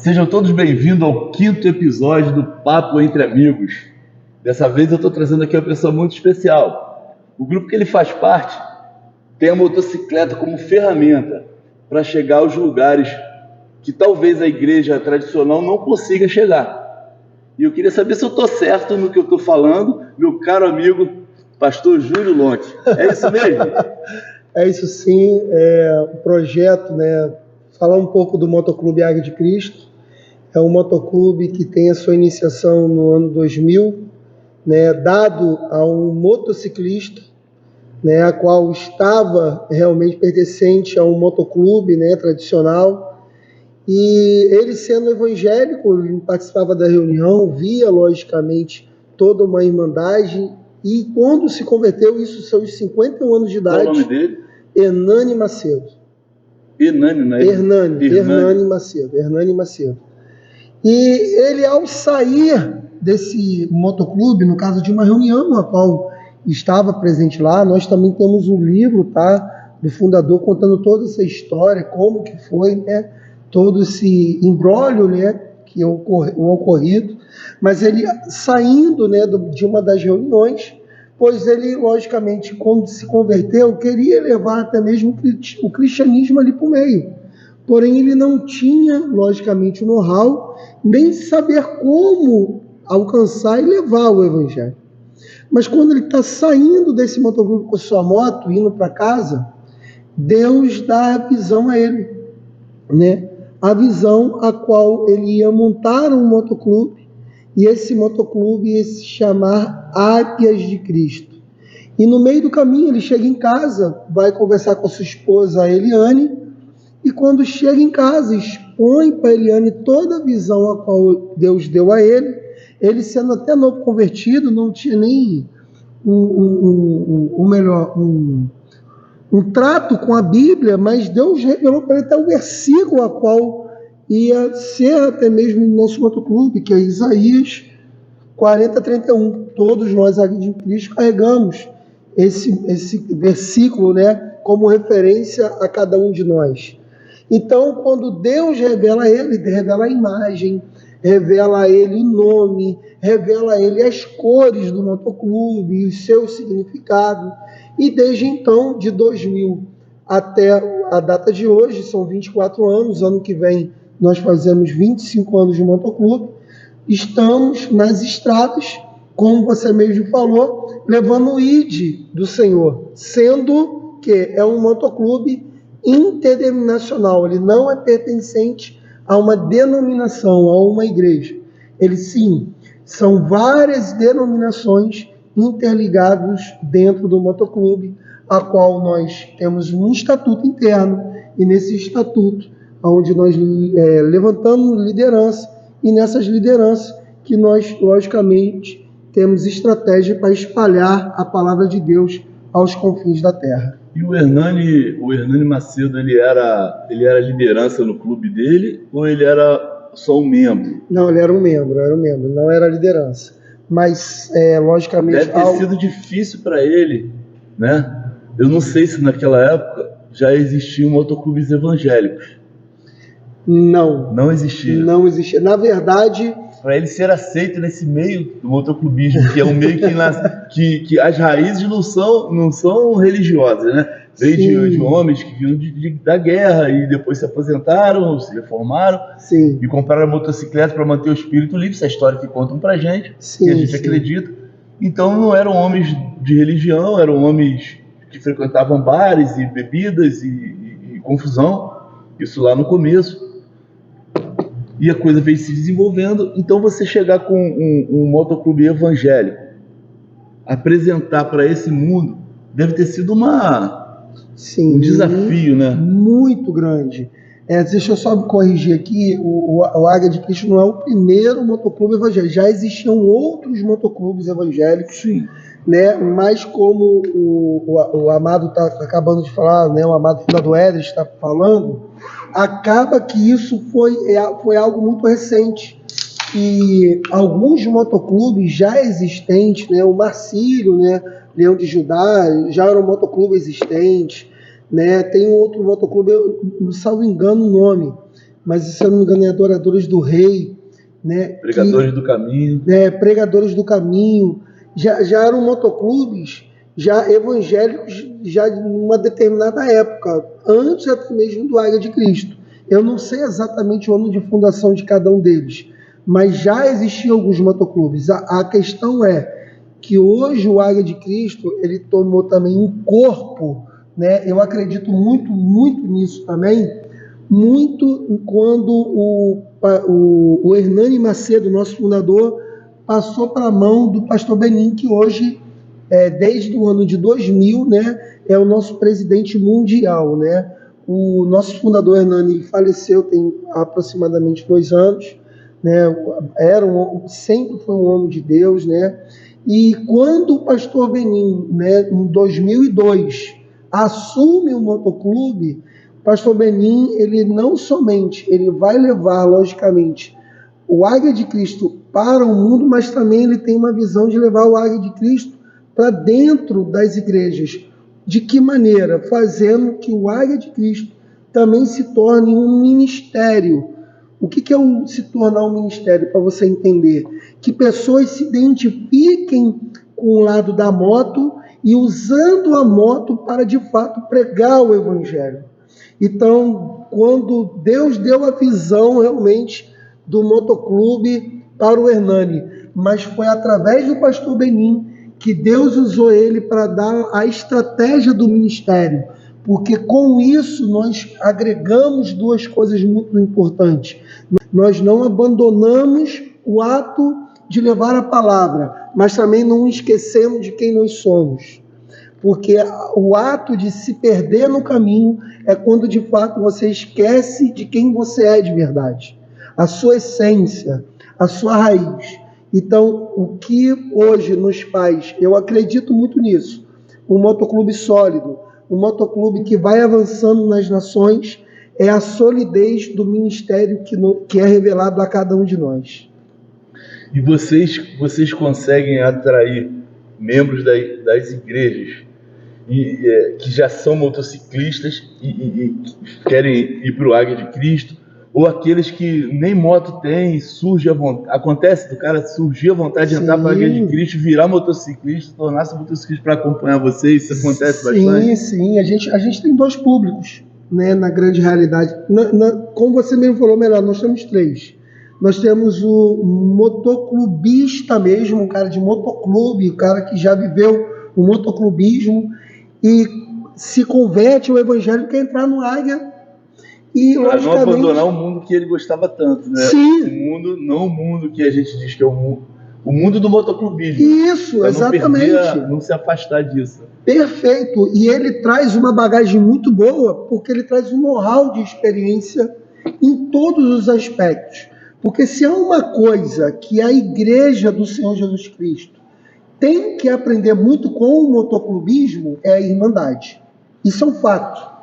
Sejam todos bem-vindos ao 5º episódio do Papo Entre Amigos. Dessa vez eu estou trazendo aqui uma pessoa muito especial. O grupo que ele faz parte tem a motocicleta como ferramenta para chegar aos lugares que talvez a igreja tradicional não consiga chegar. E eu queria saber se eu estou certo no que eu estou falando, meu caro amigo pastor Júlio Lonte. É isso mesmo? É isso sim, o projeto, falar um pouco do Motoclube Águia de Cristo. É um motoclube que tem a sua iniciação no ano 2000, dado a um motociclista, a qual estava realmente pertencente a um motoclube tradicional. E ele, sendo evangélico, ele participava da reunião, via logicamente toda uma irmandade, e quando se converteu, isso seus 51 anos de idade. Qual o nome dele? Hernani Macedo. Hernani, não é? Hernani Macedo. E ele, ao sair desse motoclube, no caso de uma reunião na qual estava presente lá, nós também temos um livro, do fundador, contando toda essa história, como que foi, todo esse imbróglio, que o ocorrido. Mas ele, saindo, de uma das reuniões, pois ele, logicamente, quando se converteu, queria levar até mesmo o cristianismo ali para o meio. Porém, ele não tinha, logicamente, o know-how, nem saber como alcançar e levar o evangelho. Mas quando ele está saindo desse motoclube com sua moto, indo para casa, Deus dá a visão a ele, a visão a qual ele ia montar um motoclube, e esse motoclube ia se chamar Águias de Cristo. E no meio do caminho ele chega em casa, vai conversar com a sua esposa Eliane, e quando chega em casa expõe para Eliane toda a visão a qual Deus deu a ele. Ele, sendo até novo convertido, não tinha nem um trato com a Bíblia, mas Deus revelou para ele até o versículo a qual ia ser até mesmo no nosso motoclube, que é Isaías 40:31. Todos nós, Águia de Cristo, carregamos esse versículo, como referência a cada um de nós. Então, quando Deus revela a ele, revela a imagem, revela a ele o nome, revela a ele as cores do motoclube e o seu significado. E desde então, de 2000 até a data de hoje, são 24 anos, ano que vem nós fazemos 25 anos de motoclube, estamos nas estradas, como você mesmo falou, levando o ID do Senhor, sendo que é um motoclube interdenominacional, ele não é pertencente a uma denominação, a uma igreja. Ele sim, são várias denominações interligadas dentro do motoclube, a qual nós temos um estatuto interno, e nesse estatuto, onde nós levantamos liderança, e nessas lideranças que nós, logicamente, temos estratégia para espalhar a palavra de Deus aos confins da terra. E o Hernani Macedo, ele era liderança no clube dele ou ele era só um membro? Não, ele era um membro, não era liderança. Mas, logicamente... Deve ter sido difícil para ele, Eu não sei se naquela época já existiam motoclubes evangélicos. Não. Não existia? Não existia. Na verdade... Para ele ser aceito nesse meio do motoclubismo, que é um meio que as raízes não são religiosas, Veio de homens que vinham da guerra e depois se aposentaram, se reformaram. Sim. E compraram motocicleta para manter o espírito livre, essa é a história que contam pra gente, que a gente acredita. Então não eram homens de religião, eram homens que frequentavam bares e bebidas e confusão, isso lá no começo. E a coisa veio se desenvolvendo. Então você chegar com um motoclube evangélico, apresentar para esse mundo, deve ter sido um desafio, Muito grande. Deixa eu só me corrigir aqui, o Águia de Cristo não é o primeiro motoclube evangélico, já existiam outros motoclubes evangélicos, sim, mas como o Amado está acabando de falar, o Amado fundador Éder está falando, acaba que isso foi algo muito recente, e alguns motoclubes já existentes, o Marcílio, Leão de Judá, já era um motoclube existente, Tem um outro motoclube, eu não salvo engano o nome, mas se eu não me engano é Adoradores do Rei, né? Pregadores do Caminho. Pregadores do Caminho, já eram motoclubes, já evangélicos, já numa determinada época, antes até mesmo do Águia de Cristo. Eu não sei exatamente o ano de fundação de cada um deles, mas já existiam alguns motoclubes. A questão é que hoje o Águia de Cristo, ele tomou também um corpo, né? Eu acredito muito nisso também, muito quando o Hernani Macedo, nosso fundador, passou para a mão do pastor Benin, que hoje, desde o ano de 2000, né, é o nosso presidente mundial, né? O nosso fundador Hernani faleceu tem aproximadamente 2 anos, né? Sempre foi um homem de Deus, né? E quando o pastor Benin, né, em 2002, assume o motoclube, o pastor Benin, ele não somente ele vai levar, logicamente, o Águia de Cristo para o mundo, mas também ele tem uma visão de levar o Águia de Cristo para dentro das igrejas. De que maneira? Fazendo que o Águia de Cristo também se torne um ministério. O que é se tornar um ministério, para você entender? Que pessoas se identifiquem com o lado da moto e usando a moto para, de fato, pregar o Evangelho. Então, quando Deus deu a visão, realmente, do motoclube para o Hernani, mas foi através do pastor Benin que Deus usou ele para dar a estratégia do ministério, porque com isso nós agregamos 2 coisas muito importantes. Nós não abandonamos o ato de levar a palavra, mas também não esquecemos de quem nós somos. Porque o ato de se perder no caminho é quando de fato você esquece de quem você é de verdade, a sua essência, a sua raiz. Então, o que hoje nos faz, eu acredito muito nisso, um motoclube sólido, um motoclube que vai avançando nas nações, é a solidez do ministério que é revelado a cada um de nós. E vocês conseguem atrair membros das igrejas que já são motociclistas e querem ir para o Águia de Cristo, ou aqueles que nem moto tem, acontece do cara surgir a vontade de entrar para a Águia de Cristo, virar motociclista, tornar-se motociclista para acompanhar vocês? Isso acontece bastante? Sim. A gente tem 2 públicos, né, na grande realidade. Como você mesmo falou, melhor, nós temos 3. Nós temos o motoclubista mesmo, um cara de motoclube, o cara que já viveu o motoclubismo e se converte ao evangelho e quer entrar no Águia. E, para não abandonar o mundo que ele gostava tanto, né? Sim. Não o mundo que a gente diz que é o mundo do motoclubismo. Isso, exatamente. Não se afastar disso. Perfeito. E ele traz uma bagagem muito boa, porque ele traz um know-how de experiência em todos os aspectos. Porque se há uma coisa que a igreja do Senhor Jesus Cristo tem que aprender muito com o motoclubismo, é a irmandade. Isso é um fato.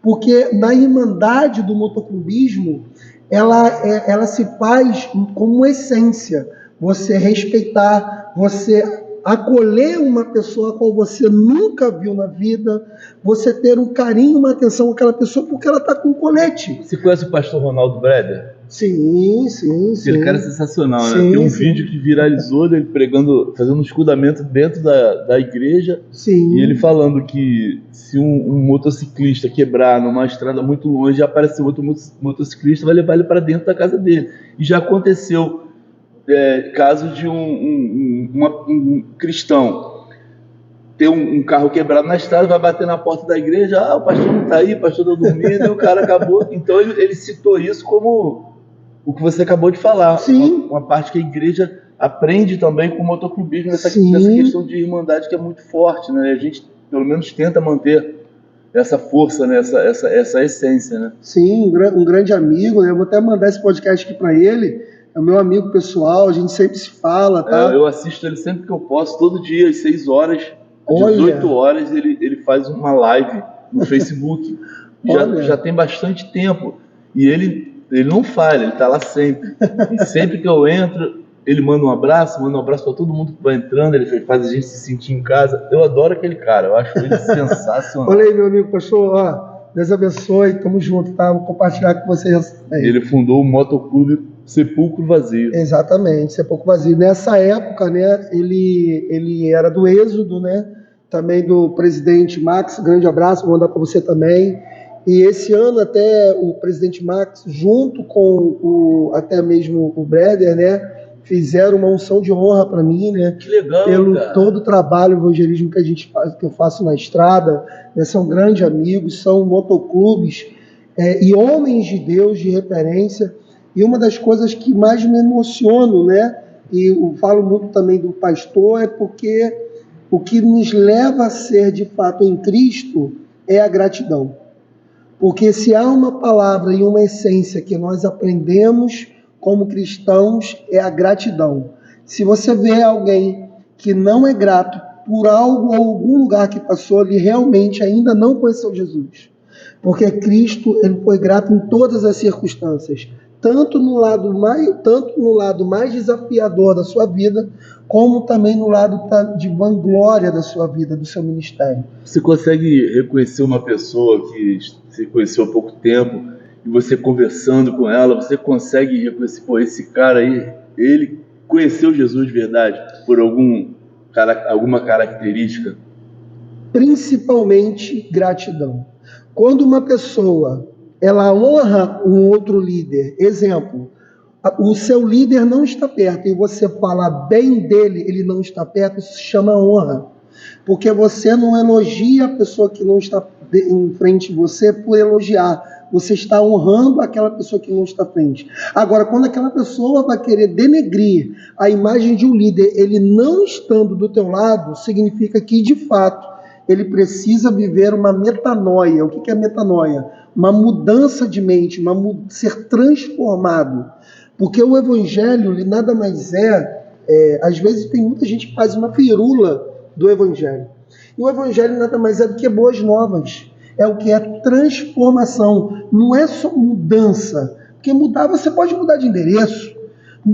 Porque na irmandade do motoclubismo, ela se faz como essência. Você respeitar, você acolher uma pessoa a qual você nunca viu na vida, você ter um carinho, uma atenção com aquela pessoa porque ela está com um colete. Você conhece o pastor Ronaldo Breder? Sim. Aquele cara é sensacional, né? Tem um vídeo que viralizou dele pregando, fazendo um escudamento dentro da igreja. Sim. E ele falando que se um motociclista quebrar numa estrada muito longe, aparecer outro motociclista, vai levar ele para dentro da casa dele. E já aconteceu caso de um cristão ter um carro quebrado na estrada, vai bater na porta da igreja, o pastor não está aí, o pastor está dormindo, e o cara acabou. Então ele citou isso como o que você acabou de falar. Sim. Uma parte que a igreja aprende também com o motoclubismo, nessa questão de irmandade que é muito forte, né? A gente, pelo menos, tenta manter essa força, né? essa essência, né? Sim, um grande amigo, né? Eu vou até mandar esse podcast aqui para ele. É o meu amigo pessoal, a gente sempre se fala, tá? Eu assisto ele sempre que eu posso, todo dia, às 6 horas, 18 horas, ele faz uma live no Facebook. já tem bastante tempo. E ele não falha, ele tá lá sempre. E sempre que eu entro, ele manda um abraço para todo mundo que vai entrando, ele faz a gente se sentir em casa. Eu adoro aquele cara, eu acho ele sensacional. Olha aí, meu amigo pastor, Deus abençoe, tamo junto, tá? Vou compartilhar com vocês aí. Ele fundou o Motoclube Sepulcro Vazio. Exatamente, Sepulcro Vazio. Nessa época, né, ele era do Êxodo, né? Também do presidente Max, grande abraço, vou mandar para você também. E esse ano até o presidente Max, junto com até mesmo o Breder, né, fizeram uma unção de honra para mim, né? Que legal, pelo cara. todo o trabalho, o evangelismo que a gente faz, que eu faço na estrada, né? São grandes amigos, são motoclubes e homens de Deus de referência. E uma das coisas que mais me emociono, né? E eu falo muito também do pastor, é porque o que nos leva a ser de fato em Cristo é a gratidão. Porque se há uma palavra e uma essência que nós aprendemos como cristãos, é a gratidão. Se você vê alguém que não é grato por algo ou algum lugar que passou, ele realmente ainda não conheceu Jesus. Porque Cristo, ele foi grato em todas as circunstâncias, tanto no lado mais desafiador da sua vida, como também no lado de vanglória da sua vida, do seu ministério. Você consegue reconhecer uma pessoa que você conheceu há pouco tempo, e você conversando com ela, você consegue reconhecer, pô, esse cara aí, ele conheceu Jesus de verdade, por alguma característica? Principalmente gratidão. Quando uma pessoa, ela honra um outro líder, exemplo, o seu líder não está perto e você fala bem dele, ele não está perto, isso se chama honra. Porque você não elogia a pessoa que não está em frente de você por elogiar. Você está honrando aquela pessoa que não está à frente. Agora, quando aquela pessoa vai querer denegrir a imagem de um líder, ele não estando do teu lado, significa que, de fato, ele precisa viver uma metanoia. O que é metanoia? Uma mudança de mente, ser transformado. Porque o evangelho, ele nada mais às vezes tem muita gente que faz uma firula do evangelho. E o evangelho nada mais é do que boas novas. É o que é transformação. Não é só mudança. Porque mudar, você pode mudar de endereço.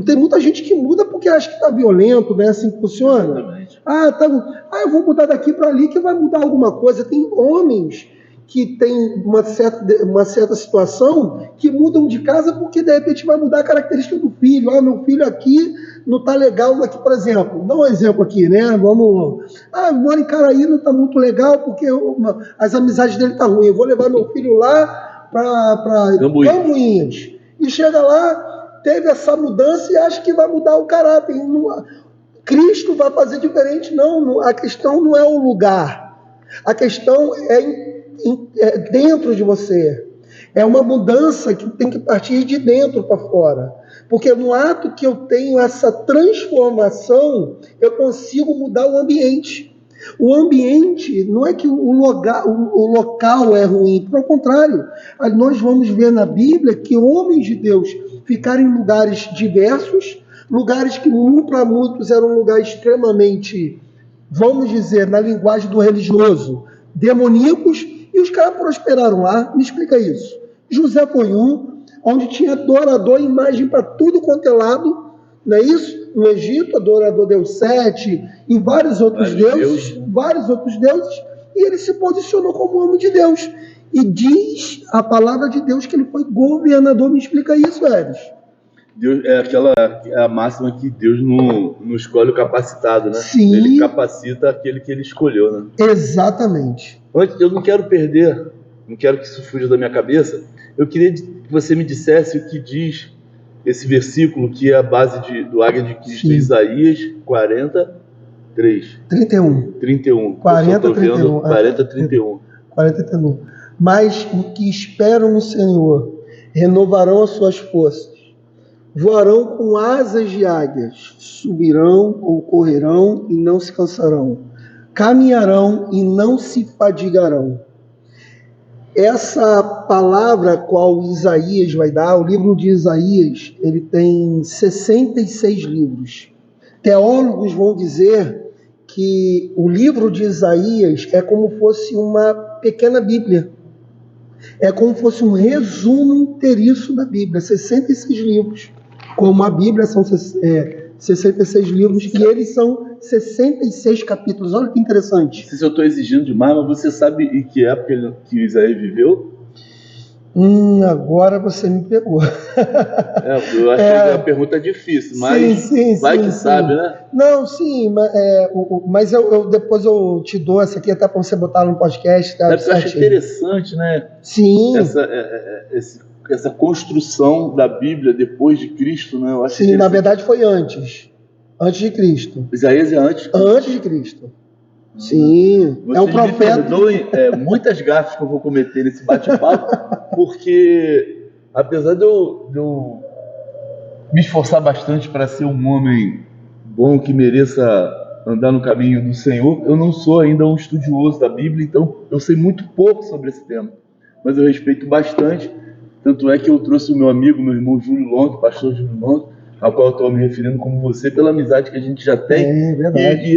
Tem muita gente que muda porque acha que está violento, né? Assim que funciona. Exatamente. Eu vou mudar daqui para ali que vai mudar alguma coisa. Tem homens que têm uma certa situação que mudam de casa porque de repente vai mudar a característica do filho. Meu filho aqui não está legal aqui, por exemplo. Dá um exemplo aqui, né? Moro em Caraí, não está muito legal porque as amizades dele estão ruins. Eu vou levar meu filho lá para Cambuinhas. E chega lá, teve essa mudança e acha que vai mudar o caráter. Cristo vai fazer diferente. Não, a questão não é o lugar. A questão é dentro de você. É uma mudança que tem que partir de dentro para fora. Porque no ato que eu tenho essa transformação, eu consigo mudar o ambiente. O ambiente não é que o local é ruim, pelo contrário. Nós vamos ver na Bíblia que homens de Deus ficaram em lugares diversos, lugares que para muitos eram lugares extremamente, vamos dizer, na linguagem do religioso, demoníacos, e os caras prosperaram lá. Me explica isso. José foi onde tinha adorador, imagem para tudo quanto é lado, não é isso? No Egito, adorador Deus Sete e vários outros deuses, e ele se posicionou como homem de Deus. E diz a palavra de Deus que ele foi governador. Me explica isso, Eris. Deus, a máxima que Deus não escolhe o capacitado, né? Sim. Ele capacita aquele que ele escolheu, né? Exatamente. Eu não quero perder, não quero que isso fuja da minha cabeça. Eu queria que você me dissesse o que diz esse versículo, que é a base do Águia de Cristo, Isaías 43. 31. 40, 31. 40, 31. 40, 31. Mas os que esperam no Senhor renovarão as suas forças, voarão com asas de águias, subirão ou correrão e não se cansarão, caminharão e não se fadigarão. Essa palavra qual Isaías vai dar, o livro de Isaías, ele tem 66 livros. Teólogos vão dizer que o livro de Isaías é como fosse uma pequena Bíblia. É como fosse um resumo inteiriço da Bíblia, 66 livros. Como a Bíblia são 66 livros, e eles são 66 capítulos. Olha que interessante. Não sei se eu estou exigindo demais, mas você sabe em que época que Isaías viveu? Agora você me pegou. Eu acho que é uma pergunta difícil, mas sabe, né? Não, sim, mas depois eu te dou essa aqui até para você botar no podcast. Tá? Eu acho interessante, né? Sim. Essa construção da Bíblia depois de Cristo, né? Eu acho sim, na verdade foi antes de Cristo. Isaías é antes? Antes de Cristo. Sim, você o profeta. Muitas gafes que eu vou cometer nesse bate-papo, porque apesar de eu me esforçar bastante para ser um homem bom que mereça andar no caminho do Senhor, eu não sou ainda um estudioso da Bíblia, então eu sei muito pouco sobre esse tema, mas eu respeito bastante. Tanto é que eu trouxe o meu amigo, meu irmão Júlio Long, pastor Júlio Long, ao qual eu estou me referindo como você, pela amizade que a gente já tem. É verdade.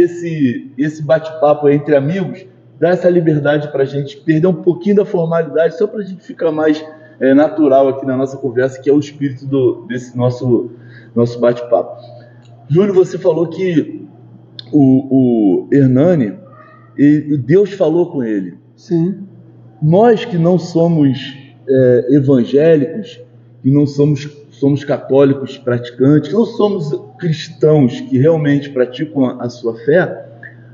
E esse bate-papo entre amigos dá essa liberdade para a gente perder um pouquinho da formalidade, só para a gente ficar mais natural aqui na nossa conversa, que é o espírito desse nosso bate-papo. Júlio, você falou que o Hernani, Deus falou com ele. Sim. Nós que não somos evangélicos, que não somos católicos praticantes, não somos cristãos que realmente praticam a sua fé,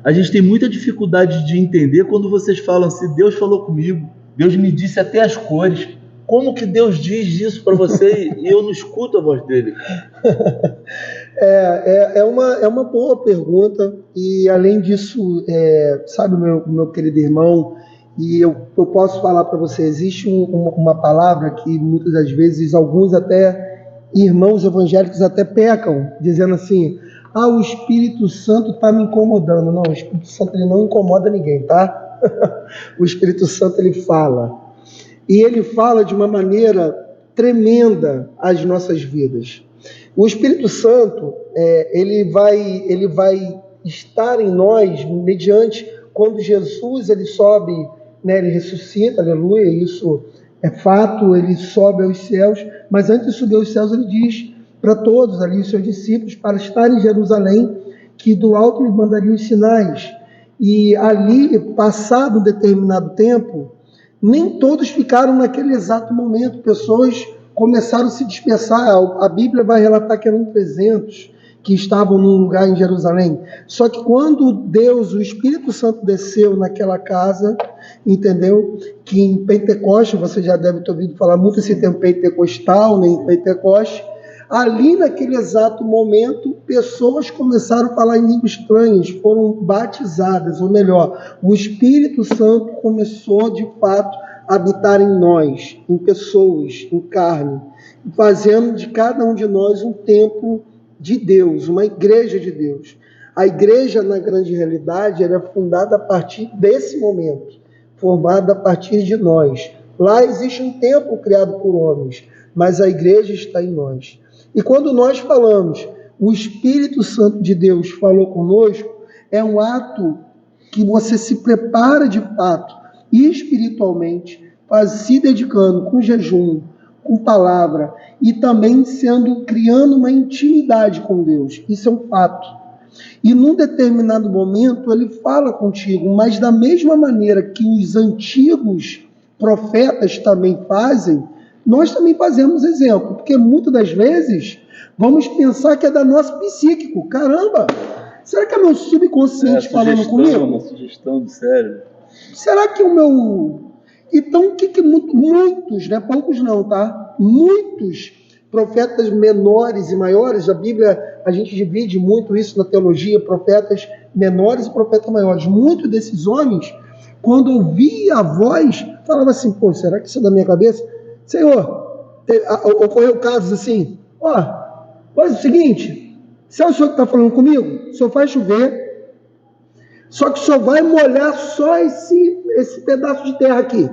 a gente tem muita dificuldade de entender quando vocês falam assim: Deus falou comigo, Deus me disse até as cores. Como que Deus diz isso para você e eu não escuto a voz dele? É uma boa pergunta, e além disso, sabe, meu querido irmão, e eu posso falar para você, existe uma palavra que muitas das vezes alguns até irmãos evangélicos até pecam, dizendo assim: o Espírito Santo está me incomodando. Não, o Espírito Santo ele não incomoda ninguém, tá? O Espírito Santo ele fala, e ele fala de uma maneira tremenda às nossas vidas. O Espírito Santo ele vai estar em nós mediante quando Jesus ele sobe, né, ele ressuscita, aleluia, isso é fato, ele sobe aos céus, mas antes de subir aos céus ele diz para todos ali, os seus discípulos, para estar em Jerusalém, que do alto lhe mandaria os sinais. E ali, passado um determinado tempo, nem todos ficaram naquele exato momento, pessoas começaram a se dispersar. A Bíblia vai relatar que eram 300 que estavam num lugar em Jerusalém. Só que quando Deus, o Espírito Santo desceu naquela casa, entendeu? Que em Pentecoste, você já deve ter ouvido falar muito esse termo pentecostal, né? Em Pentecoste, ali naquele exato momento, pessoas começaram a falar em línguas estranhas, foram batizadas, ou melhor, o Espírito Santo começou de fato a habitar em nós, em pessoas, em carne, fazendo de cada um de nós um templo de Deus, uma igreja de Deus. A igreja, na grande realidade, era fundada a partir desse momento, formada a partir de nós. Lá existe um templo criado por homens, mas a igreja está em nós. E quando nós falamos, o Espírito Santo de Deus falou conosco, é um ato que você se prepara de fato, espiritualmente, se dedicando com jejum, com palavra, e também criando uma intimidade com Deus. Isso é um fato. E num determinado momento ele fala contigo, mas da mesma maneira que os antigos profetas também fazem, nós também fazemos exemplo, porque muitas das vezes vamos pensar que é da nossa psíquico. Caramba, será que é meu subconsciente falando comigo? Uma sugestão do cérebro. Será que o meu... Então, o que muitos, né? Poucos não, tá? Muitos profetas menores e maiores, a Bíblia, a gente divide muito isso na teologia, profetas menores e profetas maiores. Muitos desses homens, quando ouvia a voz, falavam assim: pô, será que isso é da minha cabeça? Senhor, ocorreu casos assim: faz o seguinte, se é o senhor que está falando comigo, o senhor faz chover, só que só vai molhar só esse pedaço de terra aqui.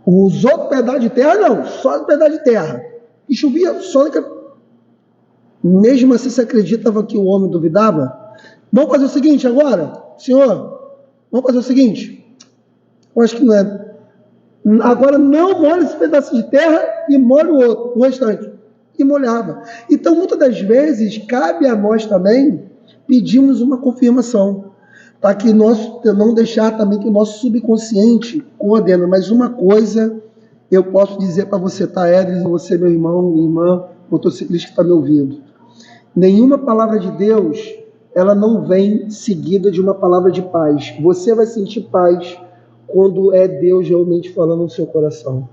Os outros pedaços de terra não, só o pedaço de terra. E chovia só naquele... Mesmo assim, você acreditava que o homem duvidava? Vamos fazer o seguinte agora, senhor, vamos fazer o seguinte, eu acho que não é. Agora não molha esse pedaço de terra e molha o outro, o restante. e molhava. Então, muitas das vezes, cabe a nós também pedirmos uma confirmação, para que não deixar também que o nosso subconsciente coordene. Mas uma coisa eu posso dizer para você, tá, Edris, você, meu irmão, minha irmã, motociclista que está me ouvindo. Nenhuma palavra de Deus, ela não vem seguida de uma palavra de paz. Você vai sentir paz quando é Deus realmente falando no seu coração.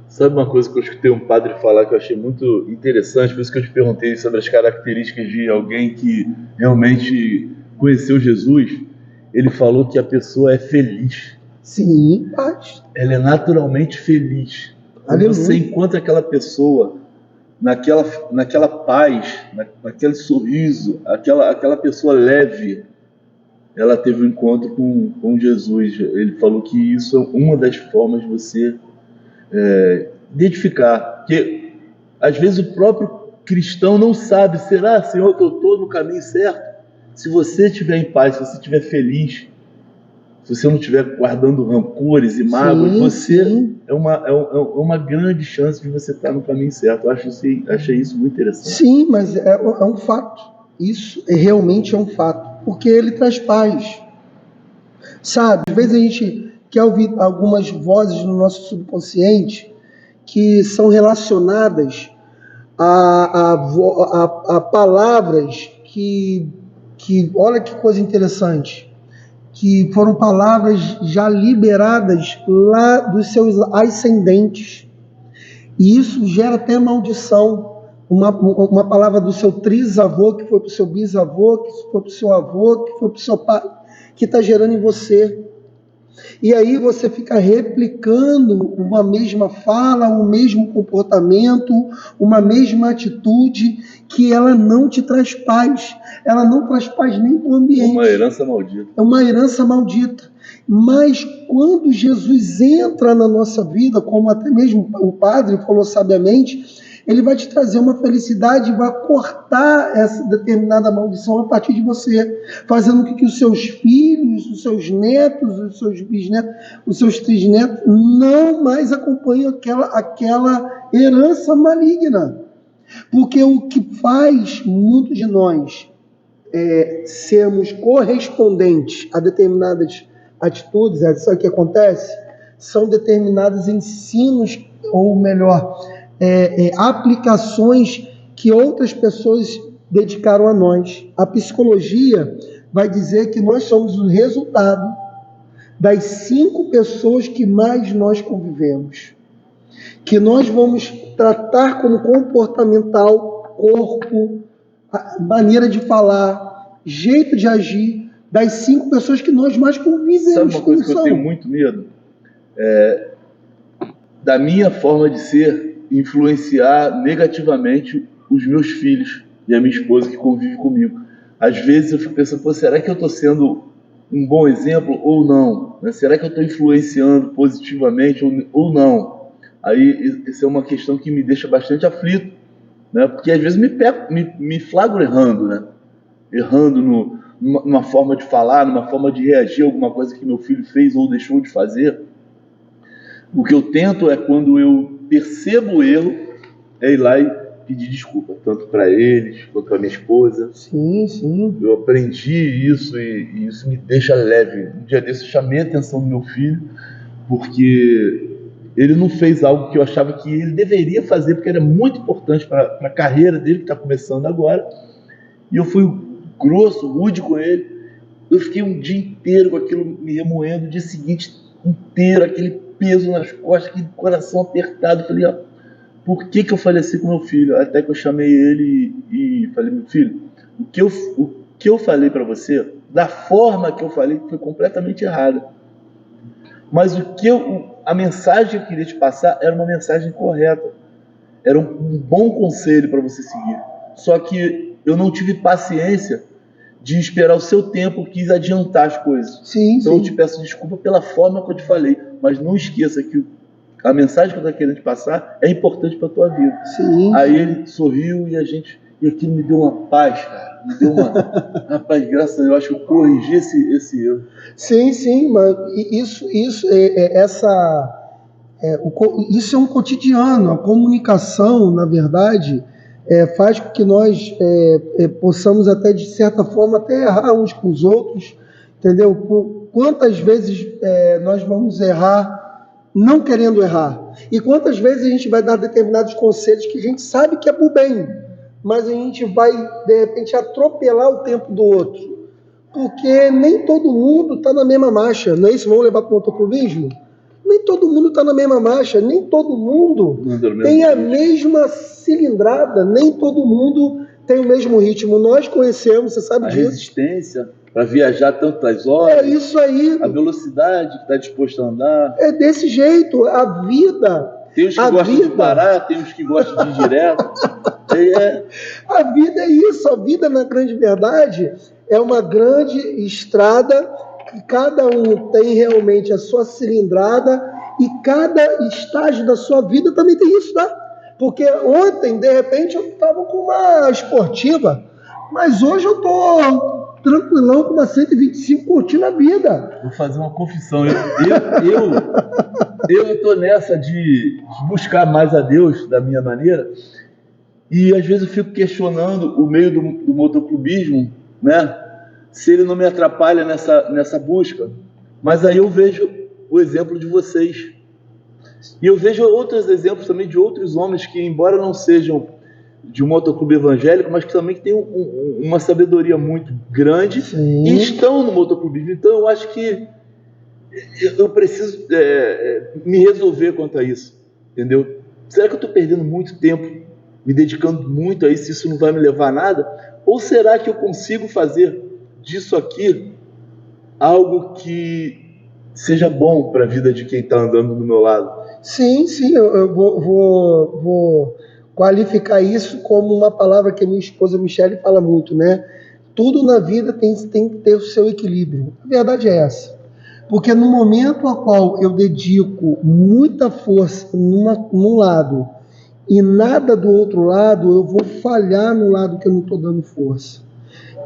Sabe uma coisa que eu escutei um padre falar que eu achei muito interessante, por isso que eu te perguntei sobre as características de alguém que realmente conheceu Jesus. Ele falou que a pessoa é feliz. Sim, paz. Ela é naturalmente feliz. Quando você encontra aquela pessoa naquela paz, naquele sorriso, aquela pessoa leve, ela teve um encontro com Jesus. Ele falou que isso é uma das formas de você identificar. Porque às vezes o próprio cristão não sabe, será, Senhor, que eu estou no caminho certo? Se você estiver em paz, se você estiver feliz, se você não estiver guardando rancores e mágoas, você é uma grande chance de você estar no caminho certo. Eu achei isso muito interessante. Sim, mas é um fato. Isso realmente é um fato, porque ele traz paz. Sabe, às vezes a gente quer ouvir algumas vozes no nosso subconsciente que são relacionadas a palavras que, olha que coisa interessante, que foram palavras já liberadas lá dos seus ascendentes. E isso gera até maldição. Uma palavra do seu trisavô, que foi para o seu bisavô, que foi para o seu avô, que foi para o seu pai, que está gerando em você. E aí você fica replicando uma mesma fala, um mesmo comportamento, uma mesma atitude, que ela não te traz paz. Ela não traz paz nem para o ambiente. Uma herança maldita. É uma herança maldita. Mas quando Jesus entra na nossa vida, como até mesmo o padre falou sabiamente, ele vai te trazer uma felicidade, vai cortar essa determinada maldição a partir de você, fazendo com que os seus filhos, os seus netos, os seus bisnetos, os seus trisnetos não mais acompanhem aquela herança maligna. Porque o que faz muitos de nós sermos correspondentes a determinadas atitudes, sabe o que acontece? São determinados ensinos, ou melhor, aplicações que outras pessoas dedicaram a nós. A psicologia vai dizer que nós somos o resultado das 5 pessoas que mais nós convivemos, que nós vamos tratar como comportamental, corpo, maneira de falar, jeito de agir, das 5 pessoas que nós mais convivemos. Sabe uma coisa que eu tenho muito medo? Da minha forma de ser influenciar negativamente os meus filhos e a minha esposa que convive comigo. Às vezes eu fico pensando, será que eu estou sendo um bom exemplo ou não? Será que eu estou influenciando positivamente ou não? Aí essa é uma questão que me deixa bastante aflito, né? Porque às vezes me flagro errando, né? Errando numa forma de falar, numa forma de reagir a alguma coisa que meu filho fez ou deixou de fazer. O que eu tento é, quando eu percebo o erro, ir lá e pedir desculpa, tanto para eles quanto para minha esposa. Sim, sim. Eu aprendi isso e isso me deixa leve. Um dia desse eu chamei a atenção do meu filho, porque ele não fez algo que eu achava que ele deveria fazer, porque era muito importante para a carreira dele, que está começando agora. E eu fui grosso, rude com ele. Eu fiquei um dia inteiro com aquilo me remoendo, o dia seguinte inteiro, aquele peso nas costas, aquele coração apertado. Eu falei, por que eu falei assim com meu filho? Até que eu chamei ele e falei, meu filho, o que eu falei para você, da forma que eu falei, foi completamente errada. Mas a mensagem que eu queria te passar era uma mensagem correta. Era um bom conselho para você seguir. Só que eu não tive paciência de esperar o seu tempo, quis adiantar as coisas. Sim, então sim. Eu te peço desculpa pela forma que eu te falei, mas não esqueça que a mensagem que eu estou querendo te passar é importante para a tua vida. Sim. Aí ele sorriu e aquilo me deu uma paz, cara. Me deu uma paz, graças a Deus, eu acho que eu corrigi esse erro. Sim, mas isso é um cotidiano. A comunicação, na verdade, faz com que nós possamos até, de certa forma, até errar uns com os outros, entendeu? Quantas vezes nós vamos errar não querendo errar? E quantas vezes a gente vai dar determinados conselhos que a gente sabe que é pro bem, mas a gente vai, de repente, atropelar o tempo do outro? Porque nem todo mundo está na mesma marcha, não é isso? Vamos levar para o motoclubismo? Nem todo mundo está na mesma marcha, nem todo mundo tem a mesma cilindrada, nem todo mundo tem o mesmo ritmo. Nós conhecemos, você sabe disso. A resistência para viajar tantas horas. É isso aí. A velocidade que está disposto a andar. É desse jeito, a vida. Tem uns que gostam de parar, tem uns que gostam de ir direto. A vida é isso, a vida, na grande verdade, é uma grande estrada que cada um tem realmente a sua cilindrada e cada estágio da sua vida também tem isso, tá? Porque ontem, de repente, eu estava com uma esportiva, mas hoje eu estou tranquilão com uma 125 curtindo a vida. Vou fazer uma confissão. Eu estou nessa de buscar mais a Deus da minha maneira, e às vezes eu fico questionando o meio do motoclubismo, né? Se ele não me atrapalha nessa busca. Mas aí eu vejo o exemplo de vocês. E eu vejo outros exemplos também de outros homens que, embora não sejam de um motoclube evangélico, mas que também têm uma sabedoria muito grande. Sim. E estão no motoclubismo. Então eu acho que eu preciso me resolver quanto a isso, entendeu? Será que eu estou perdendo muito tempo, me dedicando muito a isso, isso não vai me levar a nada? Ou será que eu consigo fazer disso aqui algo que seja bom para a vida de quem está andando do meu lado? Sim, eu vou qualificar isso como uma palavra que a minha esposa Michele fala muito, né? Tudo na vida tem que ter o seu equilíbrio. A verdade é essa. Porque no momento a qual eu dedico muita força num lado e nada do outro lado, eu vou falhar no lado que eu não estou dando força.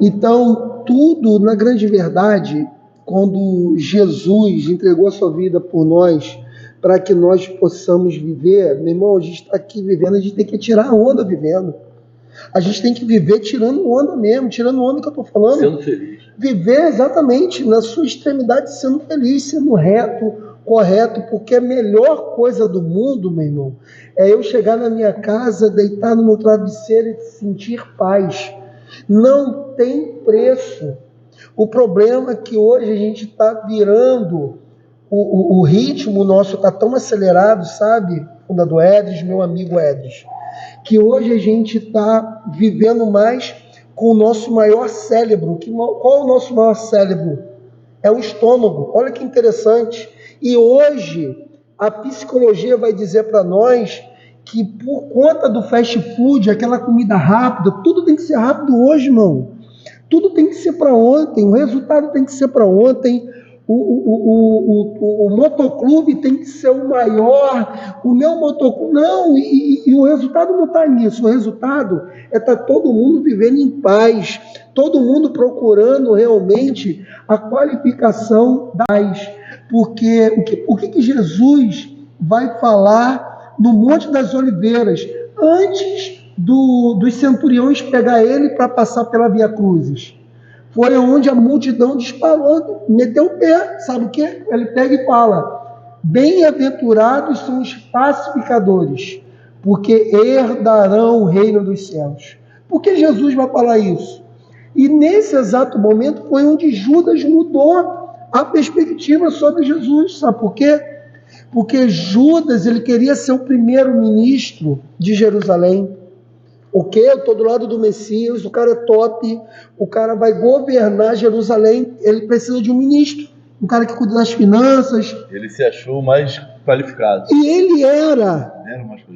Então, tudo, na grande verdade, quando Jesus entregou a sua vida por nós, para que nós possamos viver, meu irmão, a gente está aqui vivendo, a gente tem que tirar a onda vivendo. A gente tem que viver tirando onda mesmo, tirando onda que eu estou falando. Sendo feliz. Viver exatamente na sua extremidade, sendo feliz, sendo reto, correto, porque a melhor coisa do mundo, meu irmão, é eu chegar na minha casa, deitar no meu travesseiro e sentir paz. Não tem preço. O problema é que hoje a gente está virando, o ritmo nosso está tão acelerado, sabe, fundador Edris, meu amigo Edris, que hoje a gente está vivendo mais com o nosso maior cérebro. Qual é o nosso maior cérebro? É o estômago. Olha que interessante. E hoje a psicologia vai dizer para nós que por conta do fast food, aquela comida rápida, tudo tem que ser rápido hoje, irmão. Tudo tem que ser para ontem, o resultado tem que ser para ontem. O motoclube tem que ser o maior, o meu motoclube, não, e o resultado não está nisso, o resultado é estar todo mundo vivendo em paz, todo mundo procurando realmente a qualificação das, porque o que Jesus vai falar no Monte das Oliveiras, antes dos centuriões pegar ele para passar pela Via Cruzes? Foi onde a multidão disparou, meteu o pé, sabe o quê? Ele pega e fala: bem-aventurados são os pacificadores, porque herdarão o reino dos céus. Por que Jesus vai falar isso? E nesse exato momento foi onde Judas mudou a perspectiva sobre Jesus, sabe por quê? Porque Judas, ele queria ser o primeiro-ministro de Jerusalém. Ok, eu estou do lado do Messias, o cara é top, o cara vai governar Jerusalém, ele precisa de um ministro, um cara que cuida das finanças. Ele se achou mais qualificado. E ele era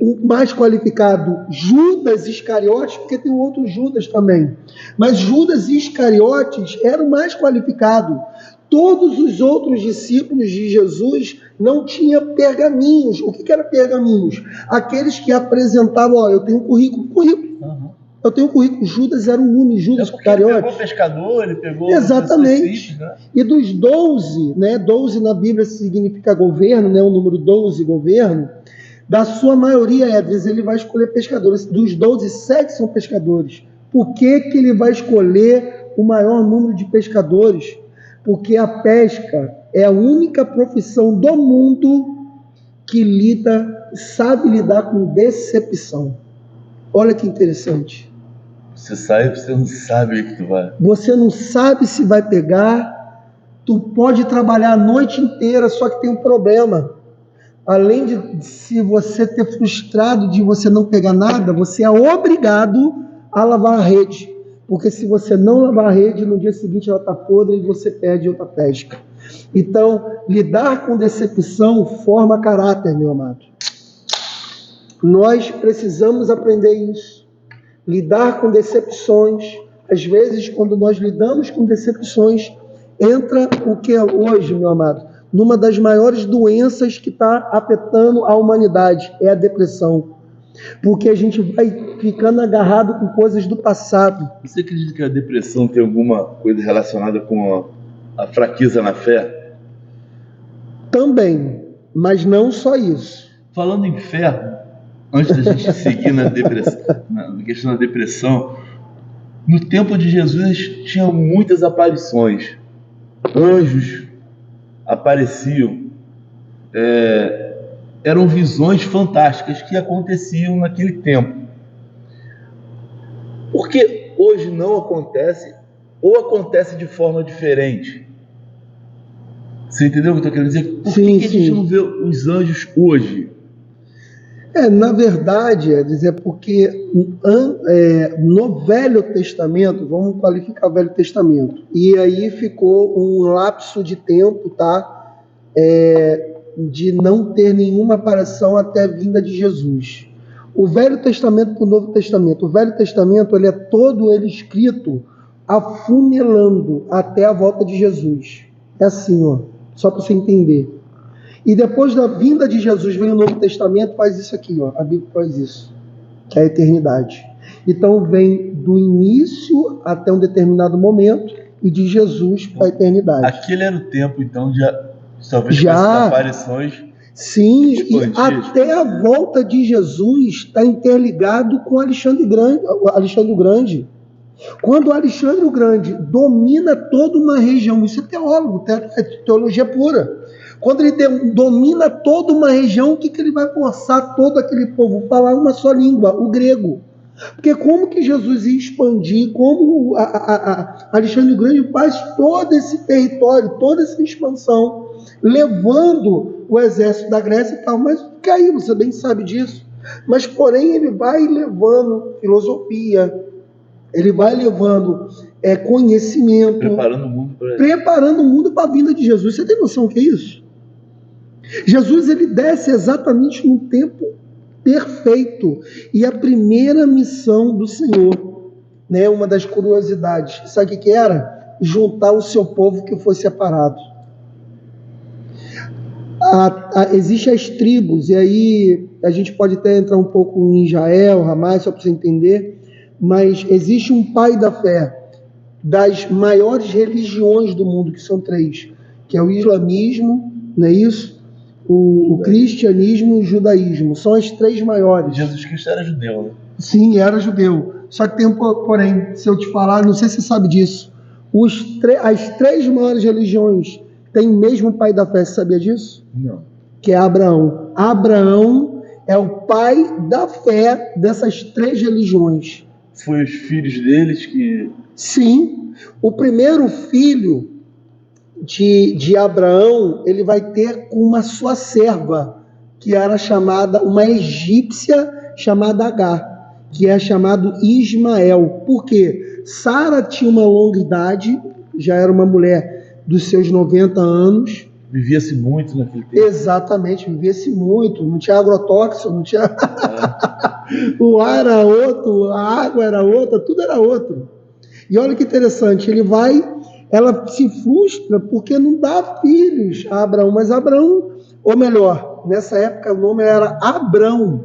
o mais qualificado. Judas Iscariotes, porque tem outro Judas também, mas Judas Iscariotes era o mais qualificado. Todos os outros discípulos de Jesus não tinham pergaminhos. O que era pergaminhos? Aqueles que apresentavam, ó, eu tenho um currículo. Uhum. Eu tenho um currículo. Judas era o único, Judas Iscariotes. Ele pegou pescador, ele pegou... Exatamente. Simples, né? E dos 12, né? 12 na Bíblia significa governo, né? O número 12, governo. Da sua maioria, Edris, ele vai escolher pescadores. Dos 12, 7 são pescadores. Por que que ele vai escolher o maior número de pescadores? Porque a pesca é a única profissão do mundo que sabe lidar com decepção. Olha que interessante. Você não sabe o que tu vai. Você não sabe se vai pegar. Tu pode trabalhar a noite inteira, só que tem um problema. Além de se você ter frustrado de você não pegar nada, você é obrigado a lavar a rede. Porque se você não lavar a rede, no dia seguinte ela está podre e você perde outra pesca. Então, lidar com decepção forma caráter, meu amado. Nós precisamos aprender isso. Lidar com decepções. Às vezes, quando nós lidamos com decepções, entra o que é hoje, meu amado, numa das maiores doenças que está afetando a humanidade, é a depressão. Porque a gente vai ficando agarrado com coisas do passado. Você acredita que a depressão tem alguma coisa relacionada com a fraqueza na fé? Também, mas não só isso. Falando em fé, antes da gente seguir na questão da depressão, no tempo de Jesus tinha muitas aparições. Anjos apareciam. Eram visões fantásticas que aconteciam naquele tempo. Por que hoje não acontece, ou acontece de forma diferente? Você entendeu o que eu estou querendo dizer? Por que a gente não vê os anjos hoje? Na verdade, é porque no Velho Testamento, vamos qualificar o Velho Testamento, e aí ficou um lapso de tempo, tá? De não ter nenhuma aparição até a vinda de Jesus. O Velho Testamento para o Novo Testamento. O Velho Testamento ele é todo ele escrito afunilando até a volta de Jesus. É assim, ó, só para você entender. E depois da vinda de Jesus vem o Novo Testamento, faz isso aqui, ó, a Bíblia faz isso, que é a eternidade. Então vem do início até um determinado momento e de Jesus para a eternidade. Aquele era o tempo, então, talvez com essas aparições. Sim, e até a volta de Jesus está interligado com Alexandre o Grande. Quando Alexandre o Grande domina toda uma região, isso é teólogo, é teologia pura. Quando ele domina toda uma região, o que ele vai forçar todo aquele povo a falar uma só língua, o grego? Porque como que Jesus ia expandir, como Alexandre o Grande faz todo esse território, toda essa expansão, levando o exército da Grécia e tal, mas caiu, você bem sabe disso. Mas, porém, ele vai levando filosofia, ele vai levando conhecimento, preparando o mundo para a vinda de Jesus. Você tem noção do que é isso? Jesus ele desce exatamente no tempo perfeito. E a primeira missão do Senhor, né, uma das curiosidades, sabe o que era? Juntar o seu povo que foi separado. Existem as tribos, e aí a gente pode até entrar um pouco em Israel, Hamas, só para você entender, mas existe um pai da fé das maiores religiões do mundo, que são 3, que é o islamismo, não é isso? O cristianismo e o judaísmo, são as 3 maiores. Jesus Cristo era judeu, né? Sim, era judeu. Só que tem porém, se eu te falar, não sei se você sabe disso, as 3 maiores religiões têm o mesmo pai da fé, você sabia disso? Não. Que é Abraão. Abraão é o pai da fé dessas 3 religiões. Foi os filhos deles que... Sim, o primeiro filho de Abraão, ele vai ter com uma sua serva, que era chamada, uma egípcia chamada Agar, que é chamado Ismael. Por quê? Sara tinha uma longa idade, já era uma mulher dos seus 90 anos. Vivia-se muito naquele tempo. Exatamente, vivia-se muito, não tinha agrotóxico, não tinha... O ar era outro, a água era outra, tudo era outro. E olha que interessante, ela se frustra porque não dá filhos a Abraão, mas Abraão, ou melhor, nessa época o nome era Abrão.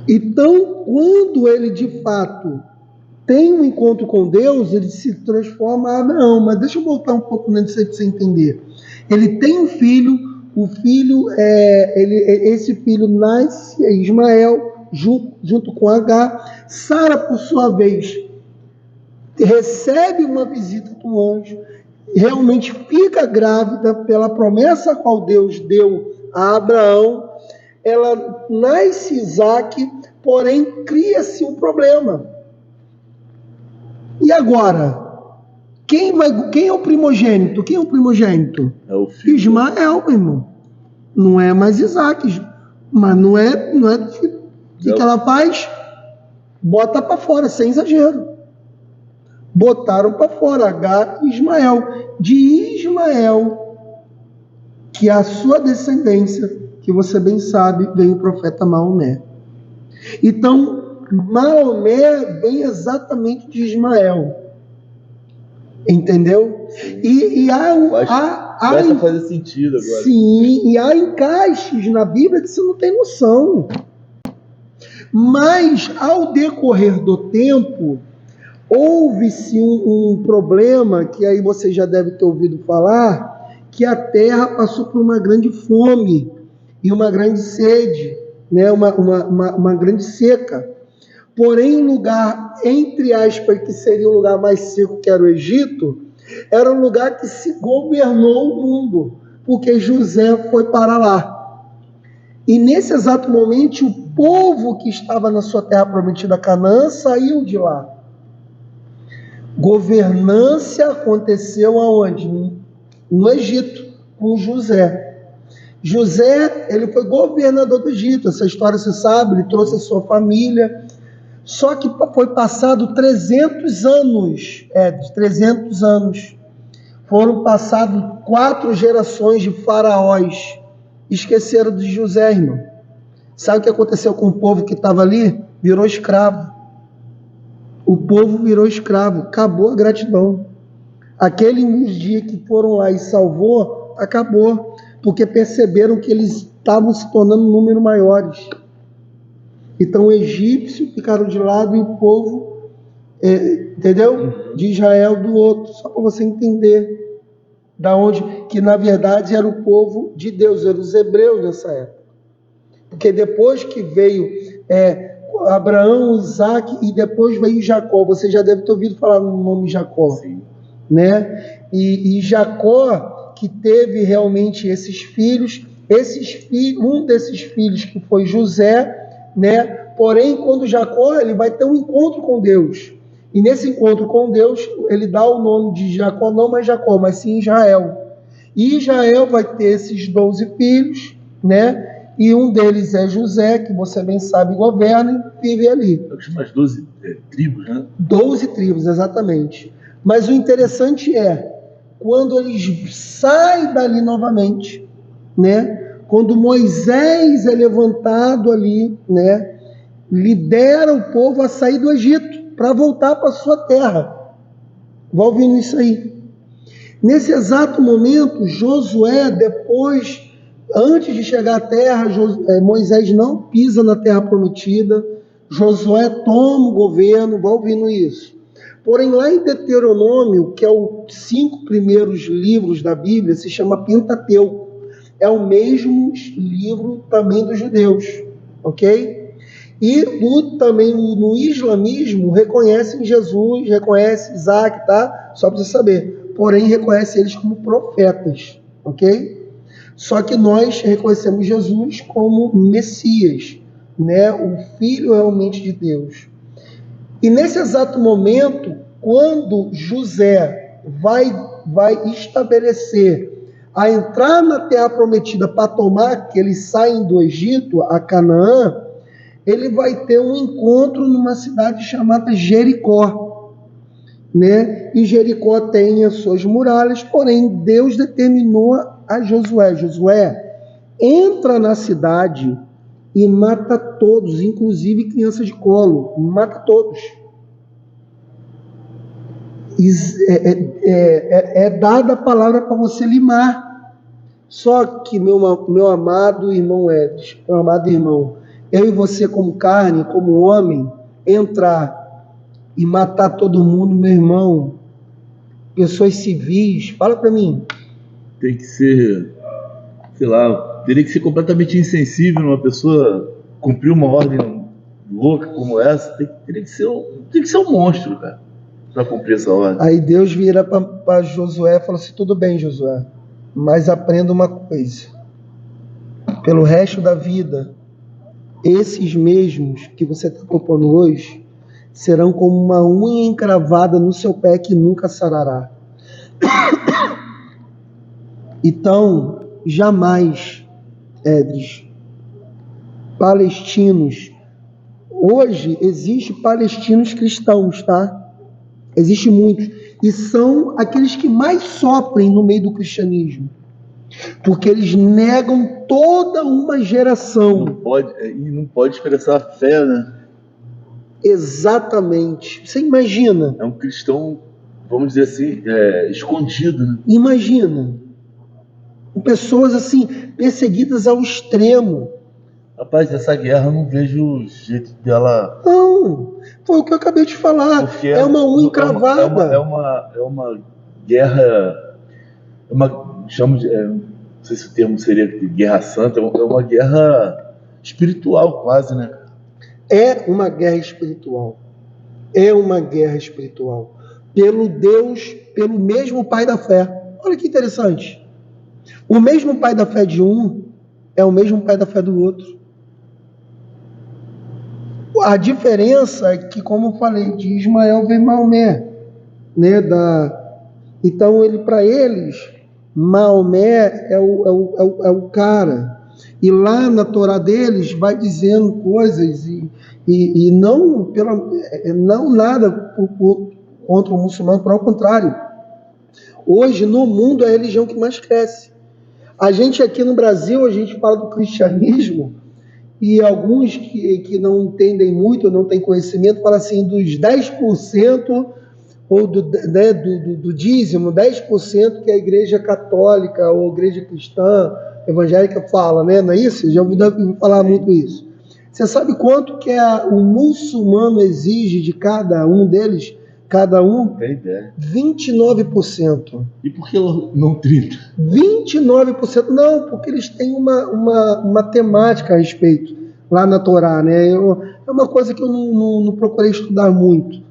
Então, quando ele de fato tem um encontro com Deus, ele se transforma em Abraão. Mas deixa eu voltar um pouco antes para você entender. Ele tem um filho, o filho, esse filho nasce, Ismael, junto com Agar. Sara, por sua vez, recebe uma visita do anjo, realmente fica grávida pela promessa a qual Deus deu a Abraão. Ela nasce Isaac, porém cria-se um problema. E agora? Quem é o primogênito? Quem é o primogênito? É o filho. Ismael, meu irmão. Não é mais Isaac, mas não é do filho. O que ela faz? Bota para fora, sem exagero. Botaram para fora Agar e Ismael. De Ismael, que é a sua descendência, que você bem sabe, vem o profeta Maomé. Então, Maomé vem exatamente de Ismael. Entendeu? E vai fazer sentido agora. Sim, e há encaixes na Bíblia que você não tem noção. Mas, ao decorrer do tempo, houve-se um problema, que aí você já deve ter ouvido falar, que a terra passou por uma grande fome e uma grande sede, né? uma grande seca. Porém, um lugar, entre aspas, que seria o lugar mais seco, que era o Egito, era um lugar que se governou o mundo, porque José foi para lá. E nesse exato momento, o povo que estava na sua terra prometida, Canaã, saiu de lá. Governância aconteceu aonde? No Egito, com José. José, ele foi governador do Egito, essa história você sabe, ele trouxe a sua família. Só que foi passado 300 anos, 300 anos. Foram passados 4 gerações de faraós. Esqueceram de José, irmão. Sabe o que aconteceu com o povo que estava ali? Virou escravo. O povo virou escravo. Acabou a gratidão. Aqueles dias que foram lá e salvou, acabou. Porque perceberam que eles estavam se tornando um número maiores. Então, os egípcios ficaram de lado e o povo, entendeu? De Israel do outro. Só para você entender da onde, que na verdade era o povo de Deus, eram os hebreus nessa época. Porque depois que veio Abraão, Isaac e depois veio Jacó. Você já deve ter ouvido falar no nome Jacó. Sim. Né? E Jacó, que teve realmente esses filhos, um desses filhos que foi José, né? Porém, quando Jacó, ele vai ter um encontro com Deus. E nesse encontro com Deus, ele dá o nome de Jacó, não mais Jacó, mas sim Israel. E Israel vai ter esses 12 filhos, né? E um deles é José, que você bem sabe governa e vive ali. Umas 12 tribos, né? 12 tribos, exatamente. Mas o interessante quando eles saem dali novamente, né? Quando Moisés é levantado ali, né, lidera o povo a sair do Egito para voltar para a sua terra. Vai ouvindo isso aí. Nesse exato momento, Josué, antes de chegar à terra, Moisés não pisa na terra prometida. Josué toma o governo, vai ouvindo isso. Porém, lá em Deuteronômio, que é os 5 primeiros livros da Bíblia, se chama Pentateuco. É o mesmo livro também dos judeus, ok? E também no islamismo reconhecem Jesus, reconhece Isaac, tá? Só para você saber. Porém, reconhece eles como profetas, ok? Só que nós reconhecemos Jesus como Messias, né? O Filho realmente de Deus. E nesse exato momento, quando José vai estabelecer a entrar na terra prometida para tomar, que eles saem do Egito, a Canaã, ele vai ter um encontro numa cidade chamada Jericó, né? E Jericó tem as suas muralhas, porém Deus determinou a Josué, entra na cidade e mata todos, inclusive crianças de colo, mata todos. É dada a palavra para você limar. Só que, meu amado irmão Edson, meu amado irmão, eu e você como carne, como homem, entrar e matar todo mundo, meu irmão, pessoas civis, fala para mim. Tem que ser sei lá, teria que ser completamente insensível numa pessoa cumprir uma ordem louca como essa. Teria que ser um monstro, cara, para cumprir essa ordem. Aí Deus vira para Josué e fala assim: tudo bem, Josué, mas aprenda uma coisa. Pelo resto da vida, esses mesmos que você está propondo hoje serão como uma unha encravada no seu pé que nunca sarará. Então, jamais, Edris, palestinos, hoje existe palestinos cristãos, tá? Existe muitos, e são aqueles que mais sofrem no meio do cristianismo, porque eles negam toda uma geração. Não pode expressar fé, né? Exatamente. Você imagina? É um cristão, vamos dizer assim, escondido, né? Imagina. Pessoas assim, perseguidas ao extremo. Rapaz, essa guerra eu não vejo o jeito dela. Não, foi o que eu acabei de falar. É uma unha encravada. É uma guerra. Não sei se o termo seria de guerra santa, é uma guerra espiritual, quase, né? É uma guerra espiritual. É uma guerra espiritual. Pelo Deus, pelo mesmo Pai da fé. Olha que interessante. O mesmo Pai da fé de um é o mesmo Pai da fé do outro. A diferença é que, como eu falei, de Ismael vem Maomé, né? Então, para eles, Maomé é o cara. E lá na Torá deles vai dizendo coisas e não nada contra o muçulmano, por ao contrário. Hoje, no mundo, é a religião que mais cresce. A gente aqui no Brasil, a gente fala do cristianismo, e alguns que não entendem muito, não têm conhecimento, falam assim, dos 10% ou do dízimo, 10% que a igreja católica ou a igreja cristã, evangélica fala, né? Não é isso? Já ouvi falar muito isso. Você sabe quanto que o muçulmano exige de cada um deles? Cada um? Tem ideia. 29%. E por que não 30%? 29%. Não, porque eles têm uma temática a respeito lá na Torá, né? É uma coisa que eu não procurei estudar muito.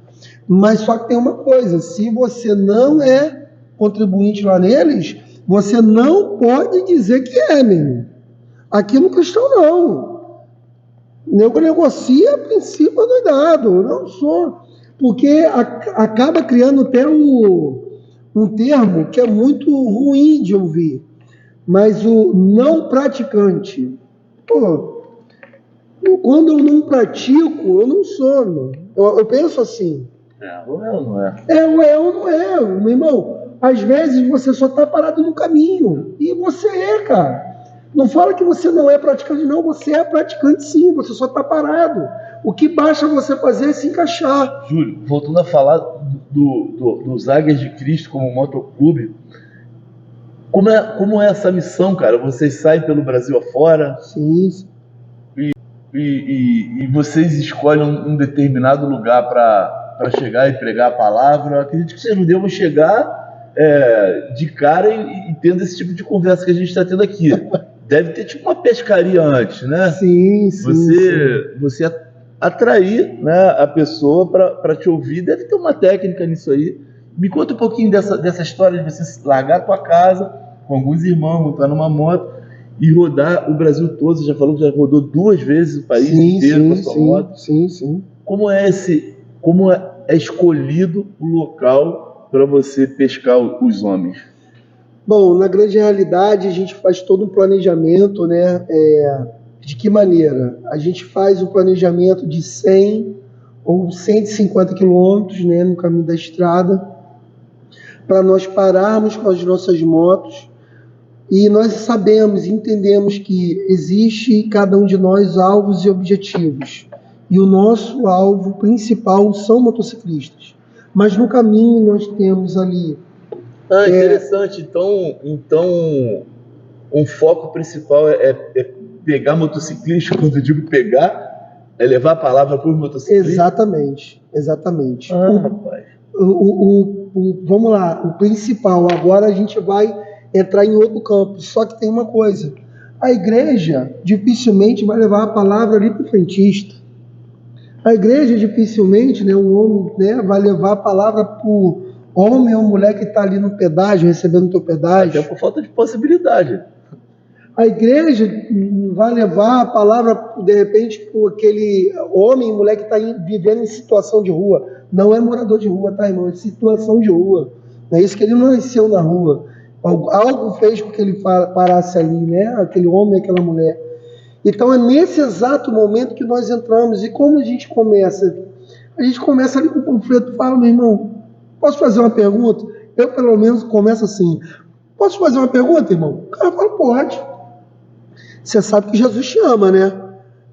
Mas só que tem uma coisa: se você não é contribuinte lá neles, você não pode dizer que é, mesmo. Aqui no cristão, não. Eu negocia a princípio adoidado. Não sou. Porque acaba criando até um termo que é muito ruim de ouvir, mas o não praticante. Pô, quando eu não pratico, eu não sou, mano. Eu penso assim. Ou é ou não é? Ou é ou não é, meu irmão. Às vezes você só está parado no caminho. E você é, cara. Não fala que você não é praticante, não. Você é praticante, sim. Você só está parado. O que basta você fazer é se encaixar. Júlio, voltando a falar dos Águias de Cristo como motoclube, como é essa missão, cara? Vocês saem pelo Brasil afora? Sim. E vocês escolhem um determinado lugar para chegar e pregar a palavra. Eu acredito que vocês não devam chegar de cara e tendo esse tipo de conversa que a gente está tendo aqui. Deve ter tipo uma pescaria antes, né? Sim. Você atrair, né, a pessoa para te ouvir. Deve ter uma técnica nisso aí. Me conta um pouquinho dessa história de você largar a tua casa com alguns irmãos, montar numa moto e rodar o Brasil todo. Você já falou que já rodou 2 vezes o país inteiro com a sua moto. Sim. Como é escolhido o local para você pescar os homens? Bom, na grande realidade, a gente faz todo um planejamento, né? De que maneira? A gente faz o planejamento de 100 ou 150 quilômetros, né, no caminho da estrada, para nós pararmos com as nossas motos, e nós sabemos, entendemos que existe em cada um de nós alvos e objetivos, e o nosso alvo principal são motociclistas, mas no caminho nós temos ali... Interessante. Então um foco principal é pegar motociclista. Quando eu digo pegar, é levar a palavra para os motociclistas. Exatamente. Rapaz. Vamos lá, o principal. Agora a gente vai entrar em outro campo. Só que tem uma coisa, a igreja dificilmente vai levar a palavra ali para o frentista. A igreja dificilmente, né, um homem, né, vai levar a palavra para o homem ou mulher que está ali no pedágio, recebendo o teu pedágio. Até por falta de possibilidade. A igreja vai levar a palavra, de repente, para aquele homem e mulher que está vivendo em situação de rua. Não é morador de rua, tá, irmão? É situação de rua. Não é isso que ele não nasceu na rua. Algo fez com que ele parasse ali, né? Aquele homem e aquela mulher. Então é nesse exato momento que nós entramos. E como a gente começa? A gente começa ali com o panfleto e fala, meu irmão, posso fazer uma pergunta? Eu, pelo menos, começo assim. Posso fazer uma pergunta, irmão? O cara fala, pode. Você sabe que Jesus te ama, né?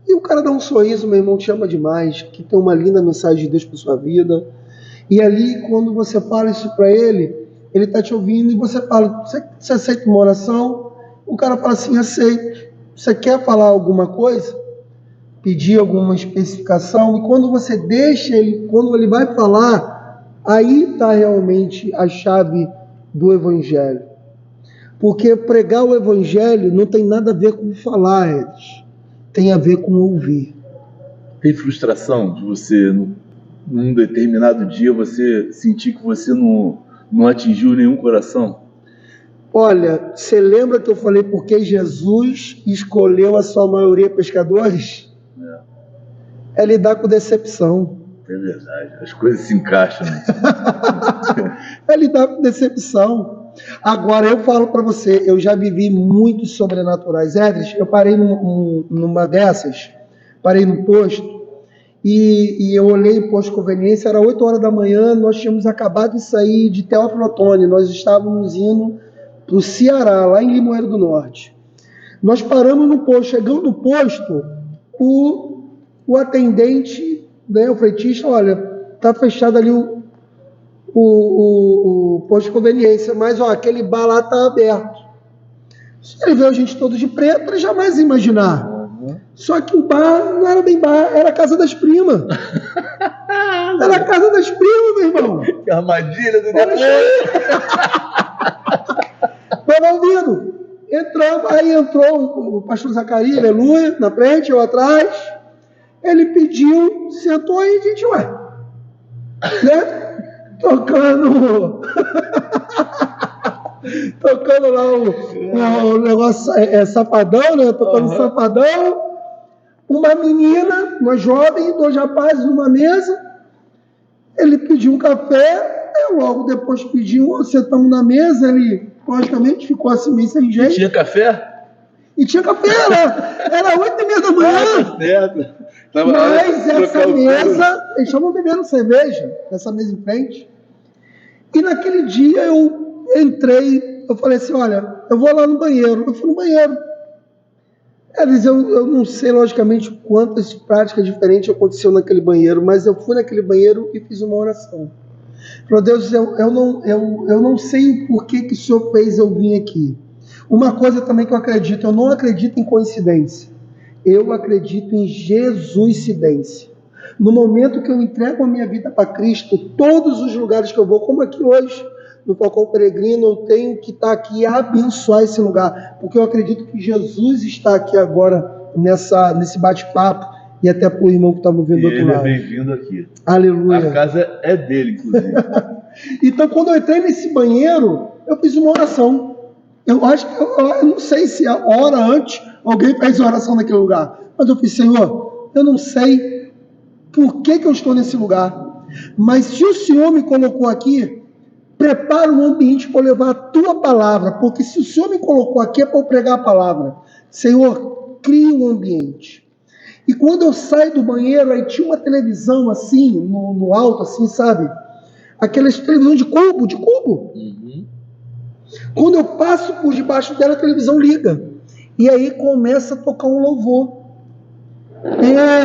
E o cara dá um sorriso, meu irmão, te ama demais, que tem uma linda mensagem de Deus para sua vida. E ali, quando você fala isso para ele está te ouvindo e você fala, você aceita uma oração? O cara fala assim, aceito. Você quer falar alguma coisa? Pedir alguma especificação? E quando você deixa ele, quando ele vai falar, aí está realmente a chave do evangelho. Porque pregar o evangelho não tem nada a ver com falar, Edson. Tem a ver com ouvir. Tem frustração de você, num determinado dia, você sentir que você não atingiu nenhum coração? Olha, você lembra que eu falei porque Jesus escolheu a sua maioria pescadores? É lidar com decepção. É verdade, as coisas se encaixam. É lidar com decepção. Agora, eu falo para você, eu já vivi muitos sobrenaturais. Edris, eu parei numa dessas, parei no posto, e eu olhei o posto de conveniência, era 8 horas da manhã, nós tínhamos acabado de sair de Teófilo Otoni, nós estávamos indo para o Ceará, lá em Limoeiro do Norte. Nós paramos no posto, chegando no posto, o atendente, né, o frentista, olha, está fechado ali o posto de conveniência, mas ó, aquele bar lá está aberto. Se ele viu a gente todos de preto, ele jamais ia imaginar. Só que o bar não era bem bar, era a casa das primas. Era a casa das primas, meu irmão. Que armadilha do Deus. Estava ouvindo. Aí entrou o pastor Zacarias, aleluia, na frente, eu atrás. Ele pediu, sentou aí, gente, ué. Né? Tocando lá o negócio, safadão, né? Tocando safadão. Uma menina, uma jovem, 2 rapazes numa mesa. Ele pediu um café, eu logo depois pediu, sentamos na mesa, ele, logicamente, ficou assim meio sem jeito. E tinha café? E tinha café, era 8h30 da manhã. Tá certo. Mas essa mesa, eles estavam bebendo cerveja, nessa mesa em frente. E naquele dia eu entrei, eu falei assim, olha, eu vou lá no banheiro. Eu fui no banheiro. Eu não sei, logicamente, quantas práticas diferentes aconteceu naquele banheiro, mas eu fui naquele banheiro e fiz uma oração. Falei, Deus, eu não sei o porquê que o Senhor fez eu vir aqui. Uma coisa também que eu acredito, eu não acredito em coincidência. Eu acredito em Jesuscidência. No momento que eu entrego a minha vida para Cristo, todos os lugares que eu vou, como aqui hoje, no Falcão Peregrino, eu tenho que estar aqui e abençoar esse lugar, porque eu acredito que Jesus está aqui agora nesse bate-papo, e até para o irmão que está me vendo do outro lado. Ele é bem-vindo aqui. Aleluia. A casa é dele, inclusive. Então, quando eu entrei nesse banheiro, eu fiz uma oração. Eu acho que, eu não sei se a hora antes alguém fez oração naquele lugar, mas eu fiz, Senhor, eu não sei por que eu estou nesse lugar, mas se o Senhor me colocou aqui, prepara um ambiente para levar a tua palavra, porque se o Senhor me colocou aqui é para eu pregar a palavra. Senhor, cria um ambiente. E quando eu saio do banheiro, aí tinha uma televisão assim, no alto, assim, sabe? Aquelas televisões de cubo. Uhum. Quando eu passo por debaixo dela, a televisão liga. E aí começa a tocar um louvor.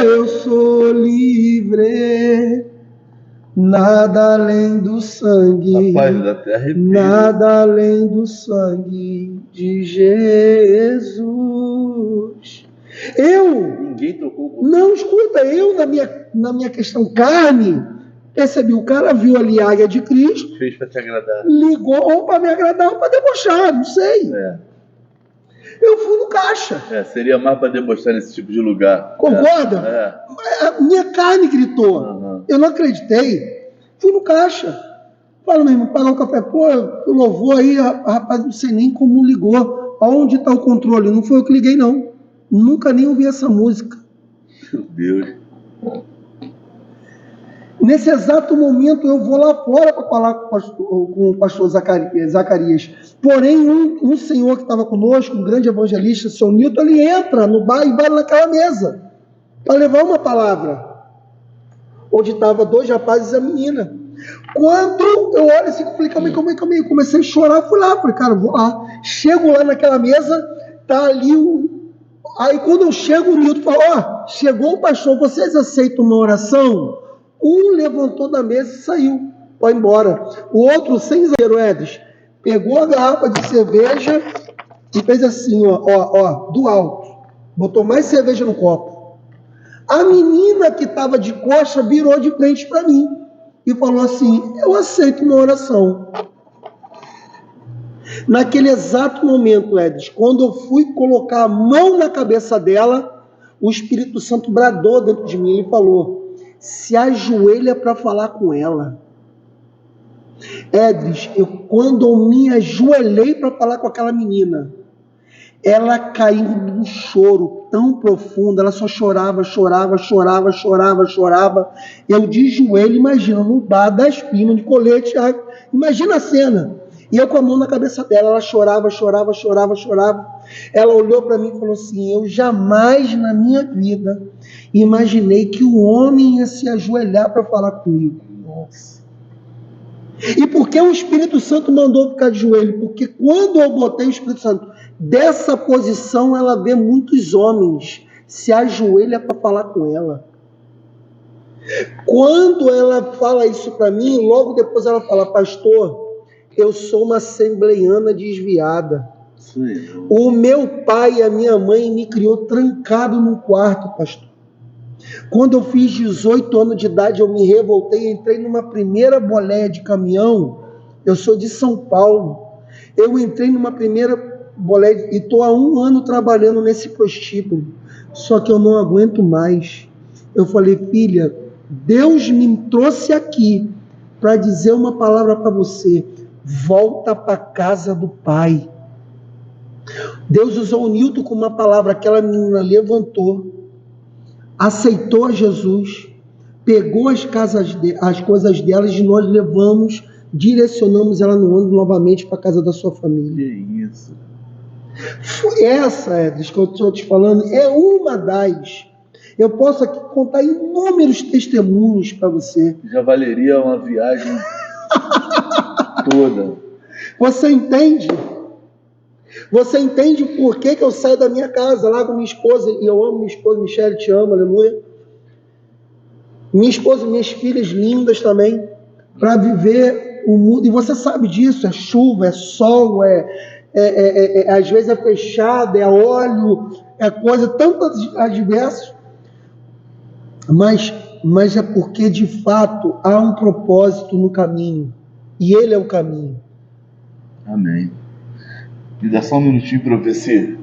Eu sou livre, nada além do sangue, nada além do sangue de Jesus. Ninguém tocou. Não, escuta, eu na minha questão carne, Percebi, o cara viu ali a águia de Cristo. Fez para te agradar. Ligou ou para me agradar ou para debochar, não sei. Eu fui no caixa. Seria mais para debochar nesse tipo de lugar. Concorda? A minha carne gritou. Eu não acreditei. Fui no caixa. Fala, meu irmão, pagar o café. Pô, eu louvou aí, rapaz, não sei nem como ligou. Aonde está o controle? Não foi eu que liguei, não. Nunca nem ouvi essa música. Meu Deus. Nesse exato momento, eu vou lá fora para falar com o pastor Zacarias. Porém, um senhor que estava conosco, um grande evangelista, o seu Nilton, ele entra no bar e vai naquela mesa para levar uma palavra. Onde estavam 2 rapazes e a menina. Quando eu olho assim, eu falei, calma aí. Comecei a chorar, fui lá, falei, cara, vou lá. Chego lá naquela mesa, tá ali Aí quando eu chego, o Nilton fala, chegou o pastor, vocês aceitam uma oração? Um levantou da mesa e saiu, foi embora. O outro, sem exagero, Edris, pegou a garrafa de cerveja e fez assim, do alto. Botou mais cerveja no copo. A menina que estava de coxa virou de frente para mim e falou assim, eu aceito uma oração. Naquele exato momento, Edris, quando eu fui colocar a mão na cabeça dela, o Espírito Santo bradou dentro de mim e falou, se ajoelha para falar com ela. Edris, quando eu me ajoelhei para falar com aquela menina, ela caiu num choro tão profundo, ela só chorava. Eu de joelho, imagina, no bar das primas de colete, imagina a cena. E eu com a mão na cabeça dela, ela chorava. Ela olhou para mim e falou assim, eu jamais na minha vida imaginei que o homem ia se ajoelhar para falar comigo. Nossa. E por que o Espírito Santo mandou ficar de joelho? Porque quando eu botei o Espírito Santo dessa posição, ela vê muitos homens se ajoelha para falar com ela. Quando ela fala isso para mim, logo depois ela fala, pastor, eu sou uma assembleiana desviada. Sim. O meu pai e a minha mãe me criou trancado num quarto, pastor. Quando eu fiz 18 anos de idade, eu me revoltei, entrei numa primeira boleia de caminhão. Eu sou de São Paulo. Eu entrei numa primeira boleia e estou há 1 ano trabalhando nesse prostíbulo. Só que eu não aguento mais. Eu falei, filha, Deus me trouxe aqui para dizer uma palavra para você. Volta para a casa do pai. Deus usou o Nilton com uma palavra. Aquela menina levantou, aceitou a Jesus, pegou as coisas delas e nós levamos, direcionamos ela no ônibus novamente para a casa da sua família. Que isso? Essa, Edris, que eu estou te falando, é uma das. Eu posso aqui contar inúmeros testemunhos para você. Já valeria uma viagem toda. Você entende? Você entende por que eu saio da minha casa, lá com minha esposa, e eu amo minha esposa, Michele, te amo, aleluia. Minha esposa e minhas filhas lindas também, para viver o mundo, e você sabe disso, é chuva, é sol, às vezes é fechado, é óleo, é coisa, tantas adversas, mas é porque de fato há um propósito no caminho, e ele é o caminho. Amém. Me dá só um minutinho para eu ver se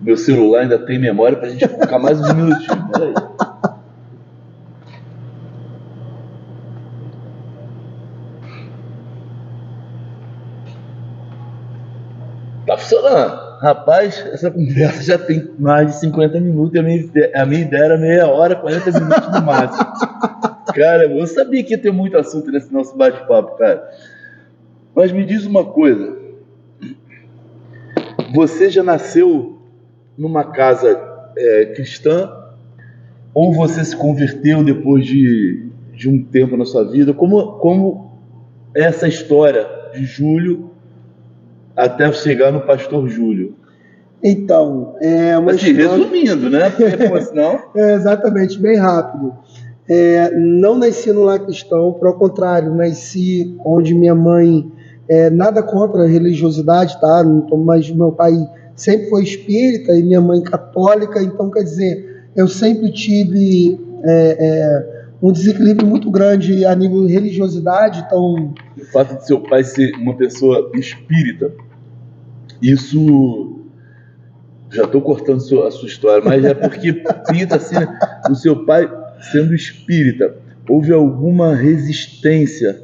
meu celular ainda tem memória para a gente ficar mais um minutinho. Peraí. Tá funcionando. Rapaz, essa conversa já tem mais de 50 minutos e a minha ideia era meia hora, 40 minutos no máximo. Cara, eu sabia que ia ter muito assunto nesse nosso bate-papo, cara. Mas me diz uma coisa. Você já nasceu numa casa cristã? Ou você se converteu depois de um tempo na sua vida? Como é essa história de Júlio até chegar no pastor Júlio? Então, é uma história... Resumindo, né? Porque, senão... exatamente, bem rápido. Não nasci no lar cristão, pelo contrário, nasci onde minha mãe... nada contra a religiosidade, tá? Mas meu pai sempre foi espírita e minha mãe católica, então quer dizer, eu sempre tive um desequilíbrio muito grande a nível de religiosidade. Então, o fato de seu pai ser uma pessoa espírita, isso, já estou cortando a sua história, mas é porque pinta assim, né? O seu pai sendo espírita, houve alguma resistência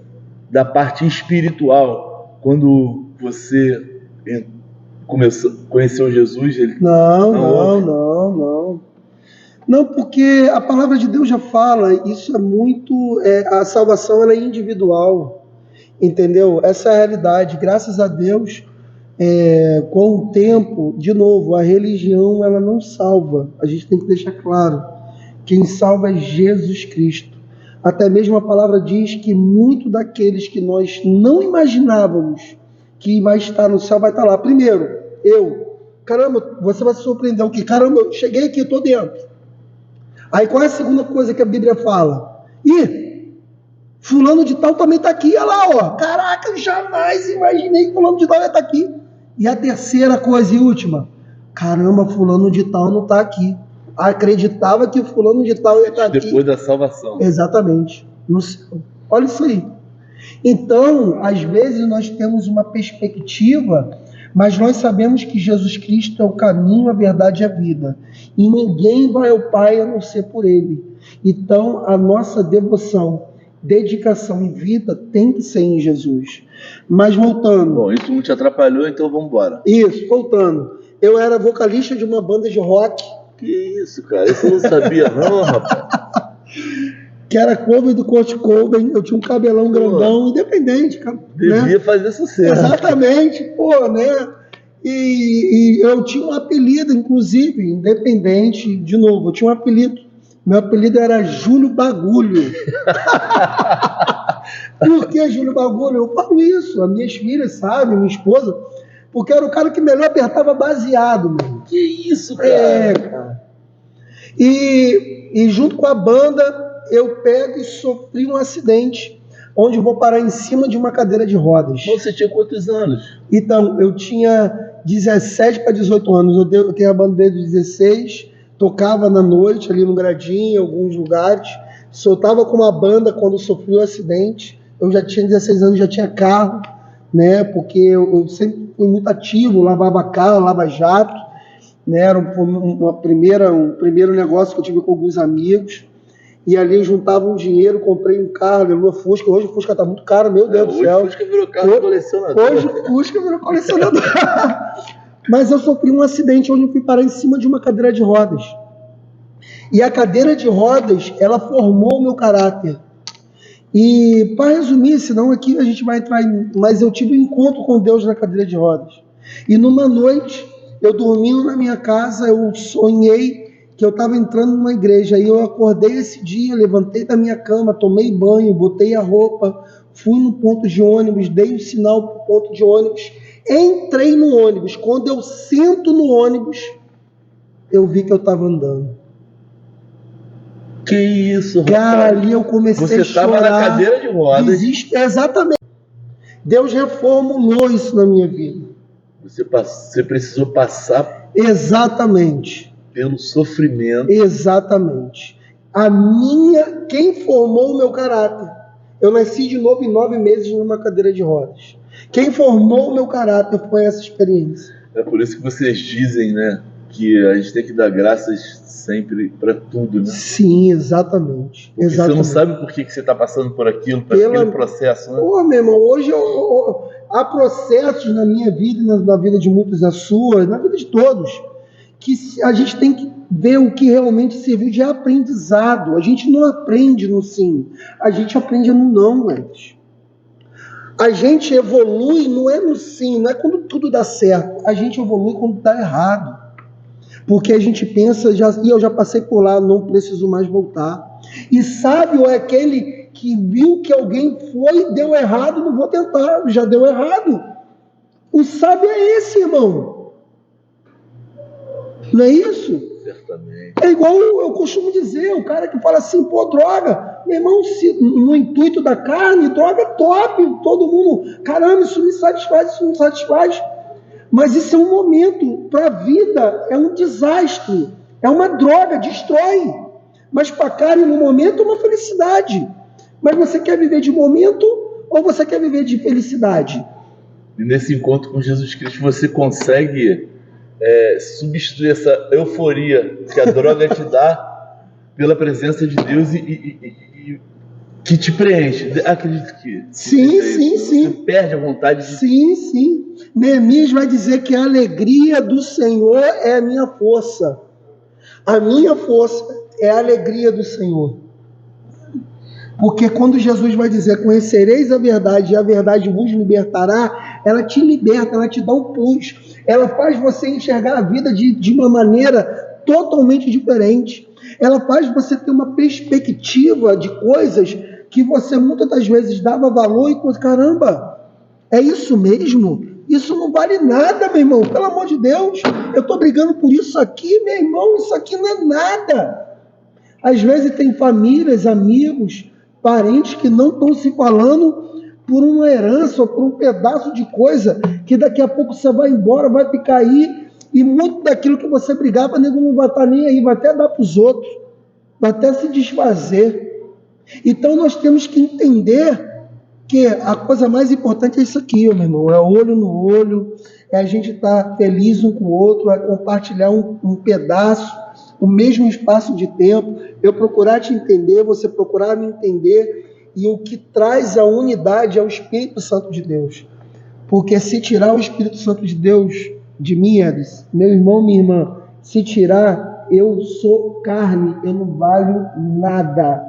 da parte espiritual quando você conheceu Jesus? Não, porque a palavra de Deus já fala, isso é muito, a salvação ela é individual, entendeu? Essa é a realidade. Graças a Deus, com o tempo, de novo, a religião ela não salva. A gente tem que deixar claro, quem salva é Jesus Cristo. Até mesmo a palavra diz que muito daqueles que nós não imaginávamos que vai estar no céu vai estar lá. Primeiro, caramba, você vai se surpreender, o que? Caramba, eu cheguei aqui, estou dentro. Aí qual é a segunda coisa que a Bíblia fala? Fulano de tal também está aqui, olha lá, ó. Caraca, eu jamais imaginei que fulano de tal ia estar aqui. E a terceira coisa e última, caramba, fulano de tal não está aqui. Acreditava que fulano de tal ia estar aqui. Depois da salvação. Exatamente. No céu. Olha isso aí. Então, às vezes nós temos uma perspectiva, mas nós sabemos que Jesus Cristo é o caminho, a verdade e a vida. E ninguém vai ao Pai a não ser por Ele. Então, a nossa devoção, dedicação e vida tem que ser em Jesus. Mas voltando... Bom, isso não te atrapalhou, então vamos embora. Isso, voltando. Eu era vocalista de uma banda de rock. Que isso, cara? Isso eu não sabia não, rapaz. Que era cover do Kurt Cobain, eu tinha um cabelão grandão, independente, cara. Devia fazer sucesso. Exatamente, né? E eu tinha um apelido, inclusive, independente, de novo, eu tinha um apelido. Meu apelido era Júlio Bagulho. Por que Júlio Bagulho? Eu falo isso, as minhas filhas sabem, minha esposa, porque era o cara que melhor apertava baseado, mano. Que isso, cara? Cara. E junto com a banda, eu pego e sofri um acidente, onde eu vou parar em cima de uma cadeira de rodas. Você tinha quantos anos? Então, eu tinha 17 para 18 anos. Eu tenho a banda desde os 16, tocava na noite ali no Gradinho, em alguns lugares. Soltava com uma banda quando sofri o acidente. Eu já tinha 16 anos, já tinha carro, né? Porque eu sempre fui muito ativo, lavava carro, lavava jato, né? Era um primeiro negócio que eu tive com alguns amigos. E ali eu juntava um dinheiro, comprei um carro, levou a Fusca. Hoje o Fusca está muito caro, meu Deus do céu. Hoje o Fusca virou carro de colecionador. Hoje o Fusca virou colecionador. Mas eu sofri um acidente onde eu fui parar em cima de uma cadeira de rodas. E a cadeira de rodas, ela formou o meu caráter. E para resumir, senão aqui a gente vai entrar em... Mas eu tive um encontro com Deus na cadeira de rodas. E numa noite, eu dormindo na minha casa, eu sonhei que eu estava entrando numa igreja. Aí eu acordei esse dia, levantei da minha cama, tomei banho, botei a roupa, fui no ponto de ônibus, dei um sinal para o ponto de ônibus, entrei no ônibus. Quando eu sento no ônibus, eu vi que eu estava andando. Que isso, rapaz. Cara, ali eu comecei a chorar. Você estava na cadeira de rodas. Exatamente. Deus reformulou isso na minha vida. Você precisou passar... Exatamente. Pelo sofrimento. Exatamente. Quem formou o meu caráter? Eu nasci de novo em 9 meses numa cadeira de rodas. Quem formou o meu caráter foi essa experiência. É por isso que vocês dizem, né, que a gente tem que dar graças sempre para tudo, né? Sim, exatamente. Porque exatamente. Você não sabe por que você está passando por aquilo, por aquele processo, né? Pô, meu irmão, hoje há processos na minha vida e na vida de muitos, a sua, na vida de todos, que a gente tem que ver o que realmente serviu de aprendizado. A gente não aprende no sim, a gente aprende no não, antes. A gente evolui, não é no sim, não é quando tudo dá certo. A gente evolui quando dá errado. Porque a gente pensa, eu já passei por lá, não preciso mais voltar. E sábio é aquele que viu que alguém foi e deu errado, não vou tentar, já deu errado. O sábio é esse, irmão. Não é isso? Certamente. É igual eu costumo dizer, o cara que fala assim, pô, droga, meu irmão, no intuito da carne, droga top, todo mundo, caramba, isso me satisfaz, isso me satisfaz. Mas isso é um momento, para a vida, é um desastre, é uma droga, destrói. Mas para a carne, no momento, é uma felicidade. Mas você quer viver de momento ou você quer viver de felicidade? E nesse encontro com Jesus Cristo, você consegue substituir essa euforia que a droga te dá pela presença de Deus e que te preenche. Acredito que sim. Você perde a vontade de... Sim. Neemias vai dizer que a alegria do Senhor é a minha força. A minha força é a alegria do Senhor. Porque quando Jesus vai dizer, conhecereis a verdade e a verdade vos libertará, ela te liberta, ela te dá um plus. Ela faz você enxergar a vida de uma maneira totalmente diferente. Ela faz você ter uma perspectiva de coisas que você muitas das vezes dava valor e coisa, caramba, é isso mesmo? Isso não vale nada, meu irmão, pelo amor de Deus. Eu estou brigando por isso aqui, meu irmão, isso aqui não é nada. Às vezes tem famílias, amigos, parentes que não estão se falando por uma herança ou por um pedaço de coisa que daqui a pouco você vai embora, vai ficar aí e muito daquilo que você brigava, nego não vai estar nem aí, vai até dar para os outros, vai até se desfazer. Então nós temos que entender que a coisa mais importante é isso aqui, meu irmão, é olho no olho, é a gente estar feliz um com o outro, é compartilhar um pedaço, o mesmo espaço de tempo, eu procurar te entender, você procurar me entender, e o que traz a unidade é o Espírito Santo de Deus. Porque se tirar o Espírito Santo de Deus de mim, Edson, meu irmão, minha irmã, se tirar, eu sou carne, eu não valho nada.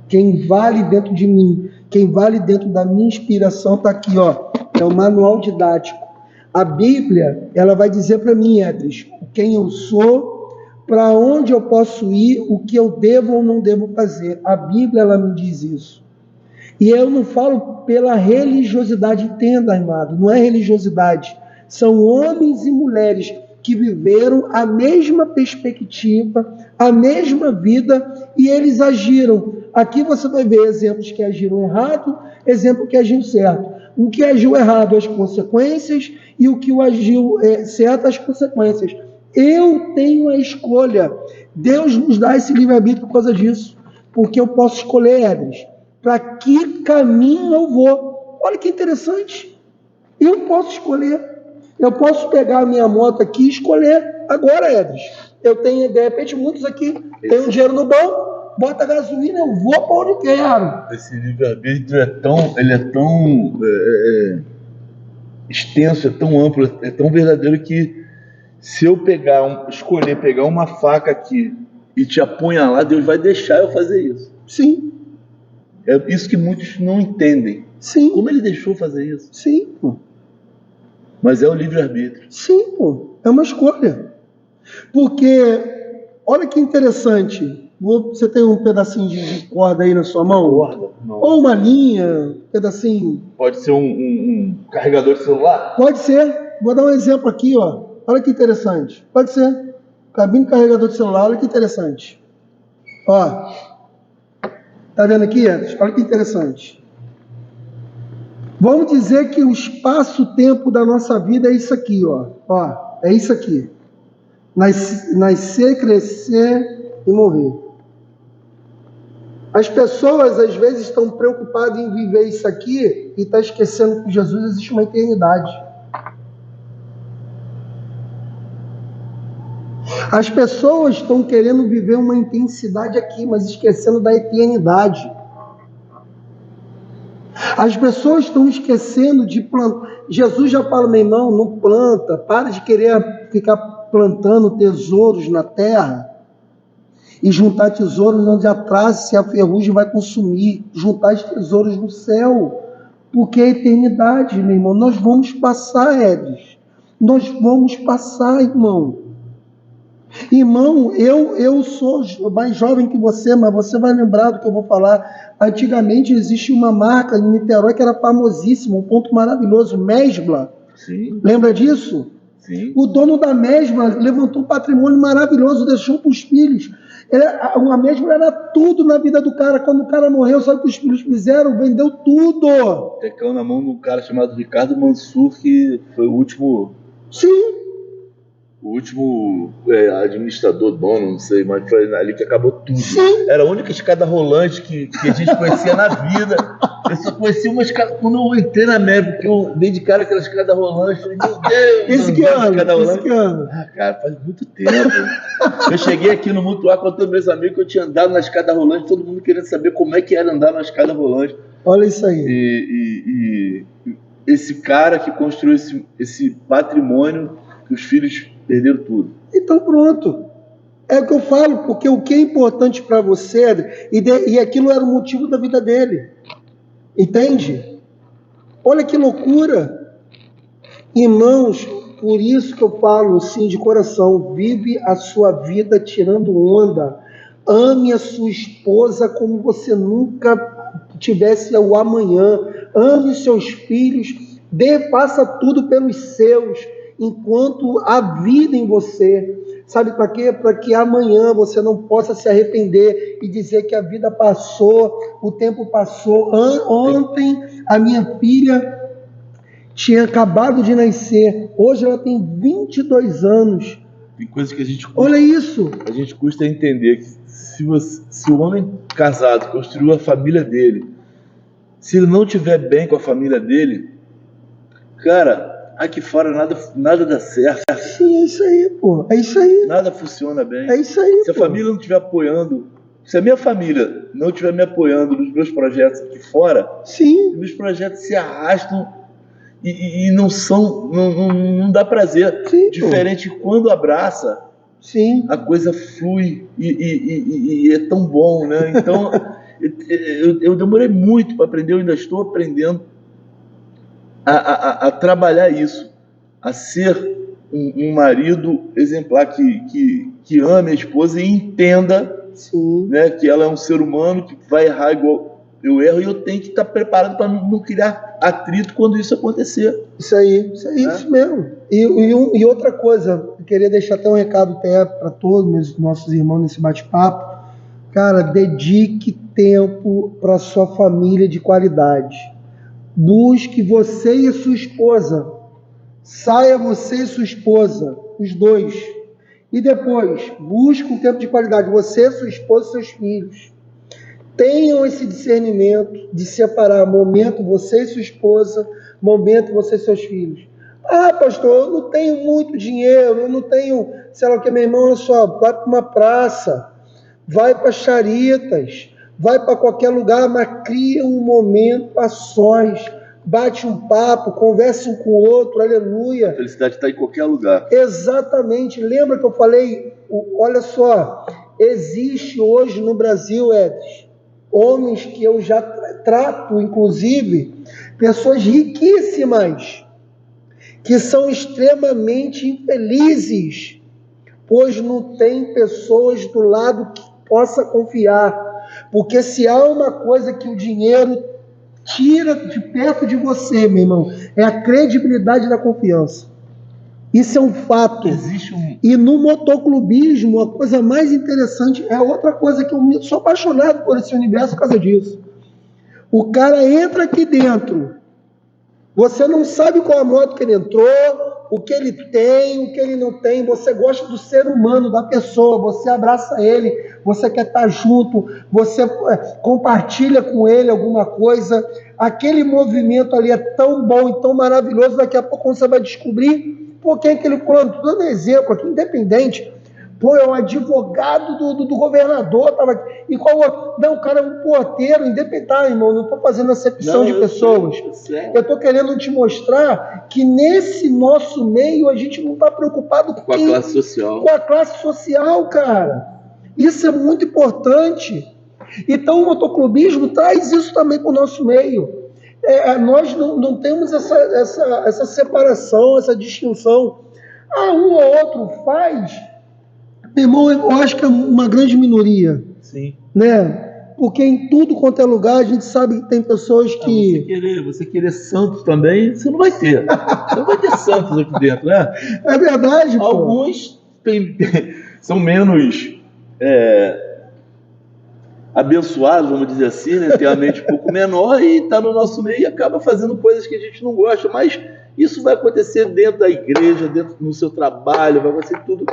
Quem vale dentro de mim, quem vale dentro da minha inspiração está aqui, ó, é o manual didático. A Bíblia, ela vai dizer para mim, Edson, quem eu sou, para onde eu posso ir, o que eu devo ou não devo fazer. A Bíblia, ela me diz isso. E eu não falo pela religiosidade, entenda, amado, não é religiosidade. São homens e mulheres que viveram a mesma perspectiva, a mesma vida, e eles agiram. Aqui você vai ver exemplos que agiram errado, exemplo que agiu certo. O que agiu errado, as consequências, e o que agiu certo, as consequências. Eu tenho a escolha. Deus nos dá esse livre-arbítrio por causa disso. Porque eu posso escolher, Edris, para que caminho eu vou. Olha que interessante. Eu posso escolher. Eu posso pegar a minha moto aqui e escolher. Agora, Edris, eu tenho, de repente, muitos aqui, tem um dinheiro no banco, bota gasolina, eu vou para onde quero. Esse livre-arbítrio é tão extenso, é tão amplo, é tão verdadeiro que se eu escolher pegar uma faca aqui e te apunhalar, Deus vai deixar eu fazer isso. Sim. É isso que muitos não entendem. Sim. Como ele deixou fazer isso? Sim, pô. Mas é o livre-arbítrio. Sim, pô. É uma escolha. Porque, olha que interessante. Você tem um pedacinho de corda aí na sua mão? Corda? Não. Ou uma linha, pedacinho. Pode ser um carregador de celular? Pode ser. Vou dar um exemplo aqui, ó. Olha que interessante. Pode ser. Cabine carregador de celular, olha que interessante. Ó. Tá vendo aqui, Edson? Olha que interessante. Vamos dizer que o espaço-tempo da nossa vida é isso aqui, ó. Ó, é isso aqui. Nascer, crescer e morrer. As pessoas, às vezes, estão preocupadas em viver isso aqui e estão esquecendo que Jesus existe uma eternidade. As pessoas estão querendo viver uma intensidade aqui, mas esquecendo da eternidade. As pessoas estão esquecendo de plantar. Jesus já fala, meu irmão, não planta, para de querer ficar plantando tesouros na terra e juntar tesouros onde a traça e a ferrugem vai consumir. Juntar os tesouros no céu, porque é a eternidade, meu irmão. Nós vamos passar, Edris. Nós vamos passar, irmão. Irmão, eu sou mais jovem que você, mas você vai lembrar do que eu vou falar. Antigamente existia uma marca em Niterói que era famosíssima, um ponto maravilhoso, Mesbla. Sim. Lembra disso? Sim. O dono da Mesbla levantou um patrimônio maravilhoso, deixou para os filhos. A Mesbla era tudo na vida do cara. Quando o cara morreu, sabe o que os filhos fizeram? Vendeu tudo. Tecão na mão de um cara chamado Ricardo Mansur, que foi o último... Sim. último administrador, dono, não sei, mas foi ali que acabou tudo. Sim. Era a única escada rolante que a gente conhecia na vida. Eu só conhecia uma escada. Quando eu entrei na América, porque eu dei de cara aquela escada rolante, falei, meu Deus, Esse que ano? Ah, cara, faz muito tempo. Eu cheguei aqui no Mutuá contando meus amigos que eu tinha andado na escada rolante, todo mundo querendo saber como é que era andar na escada rolante. Olha isso aí. E esse cara que construiu esse patrimônio, que os filhos perderam tudo. Então pronto. É o que eu falo, porque o que é importante para você, e aquilo era o motivo da vida dele. Entende? Olha que loucura. Irmãos, por isso que eu falo assim de coração, vive a sua vida tirando onda. Ame a sua esposa como você nunca tivesse o amanhã. Ame seus filhos, faça tudo pelos seus, enquanto há vida em você. Sabe para quê? Para que amanhã você não possa se arrepender e dizer que a vida passou, o tempo passou. Ontem a minha filha tinha acabado de nascer, hoje ela tem 22 anos. Tem coisas que a gente olha isso. A gente custa entender que se o homem casado construiu a família dele, se ele não estiver bem com a família dele, cara, aqui fora nada dá certo. Sim, é isso aí, pô. É isso aí. Nada funciona bem. É isso aí, se a família não estiver apoiando, se a minha família não estiver me apoiando nos meus projetos aqui fora, sim, meus projetos se arrastam e não dá prazer. Sim, diferente quando abraça, sim, a coisa flui e é tão bom, né? Então eu demorei muito para aprender, eu ainda estou aprendendo a trabalhar isso, a ser um marido exemplar que ame a esposa e entenda, né, que ela é um ser humano que vai errar igual eu erro, e eu tenho que estar preparado para não criar atrito quando isso acontecer. Isso aí, isso mesmo. E outra coisa, eu queria deixar até um recado até para todos os nossos irmãos nesse bate-papo. Cara, dedique tempo para sua família de qualidade. Busque você e a sua esposa. Saia você e sua esposa, os dois. E depois, busque um tempo de qualidade, você, sua esposa e seus filhos. Tenham esse discernimento de separar momento você e sua esposa, momento você e seus filhos. Ah, pastor, eu não tenho muito dinheiro, eu não tenho, sei lá o que, meu irmão, olha só, vai para uma praça, vai para Charitas, vai para qualquer lugar, mas cria um momento a sós, bate um papo, converse um com o outro, aleluia. A felicidade está em qualquer lugar. Exatamente, lembra que eu falei, olha só, existe hoje no Brasil, Edson, homens que eu já trato, inclusive, pessoas riquíssimas, que são extremamente infelizes, pois não tem pessoas do lado que possa confiar. Porque se há uma coisa que o dinheiro tira de perto de você, meu irmão, é a credibilidade da confiança. Isso é um fato. E no motoclubismo, a coisa mais interessante é outra coisa que eu sou apaixonado por esse universo por causa disso. O cara entra aqui dentro, você não sabe qual a moto que ele entrou, o que ele tem, o que ele não tem, você gosta do ser humano, da pessoa, você abraça ele, você quer estar junto, você compartilha com ele alguma coisa, aquele movimento ali é tão bom e tão maravilhoso, daqui a pouco você vai descobrir. Pô, quem é aquele fulano? Estou dando exemplo aqui, independente. Pô, é um advogado do governador. Tava aqui. E qual outro? Não, o cara é um porteiro, independente, irmão. Não estou fazendo acepção de pessoas. Eu estou querendo te mostrar que nesse nosso meio a gente não está preocupado com a classe social. Com a classe social, cara. Isso é muito importante. Então o motoclubismo traz isso também para o nosso meio. Nós não temos essa separação, essa distinção. Um ou outro faz, meu irmão, eu acho que é uma grande minoria. Sim. Né? Porque em tudo quanto é lugar, a gente sabe que tem pessoas que... Você querer santos também, você não vai ter. Você não vai ter santos aqui dentro, né? É verdade, pô. Alguns são menos... abençoado, vamos dizer assim, né? Tem a mente um pouco menor e está no nosso meio e acaba fazendo coisas que a gente não gosta, mas isso vai acontecer dentro da igreja, dentro do seu trabalho, vai acontecer tudo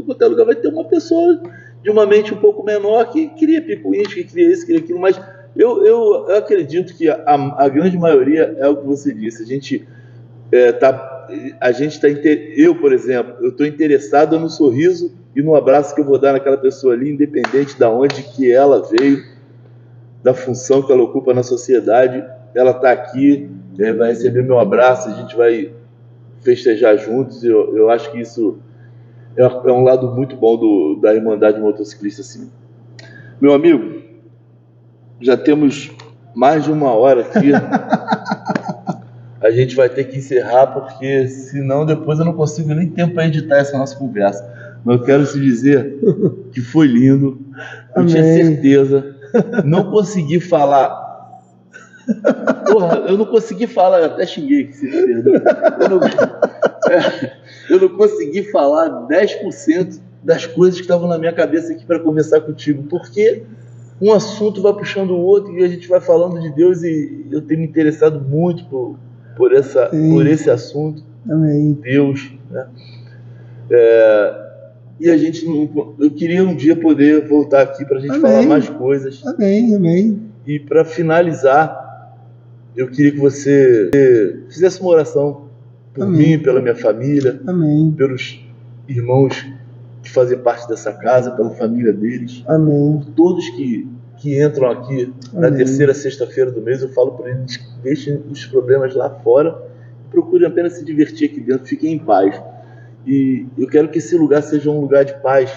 quanto é lugar. Vai ter uma pessoa de uma mente um pouco menor que cria picuinhas, que cria isso, cria aquilo, mas eu acredito que a grande maioria é o que você disse. Eu, por exemplo, eu estou interessado no sorriso e no abraço que eu vou dar naquela pessoa ali, independente de onde que ela veio, da função que ela ocupa na sociedade. Ela está aqui, vai receber meu abraço, a gente vai festejar juntos. Eu acho que isso é um lado muito bom da Irmandade Motociclista, assim. Meu amigo, já temos mais de 1 hora aqui. A gente vai ter que encerrar, porque senão depois eu não consigo nem tempo para editar essa nossa conversa. Mas eu quero te dizer que foi lindo. Eu Amém. tinha certeza. Não consegui falar. Porra, eu não consegui falar, até xinguei que se perdão. Eu não consegui falar 10% das coisas que estavam na minha cabeça aqui para conversar contigo, porque um assunto vai puxando o outro e a gente vai falando de Deus, e eu tenho me interessado muito por esse assunto. Amém. Deus, né? E eu queria um dia poder voltar aqui para a gente Amém. falar mais coisas. Amém, amém. E para finalizar, eu queria que você fizesse uma oração por Amém. mim, pela minha família, Amém. pelos irmãos que fazem parte dessa casa, pela família deles. Amém. Por todos que entram aqui na Amém. terceira sexta-feira do mês. Eu falo para eles: deixem os problemas lá fora, procurem apenas se divertir aqui dentro, fiquem em paz. E eu quero que esse lugar seja um lugar de paz.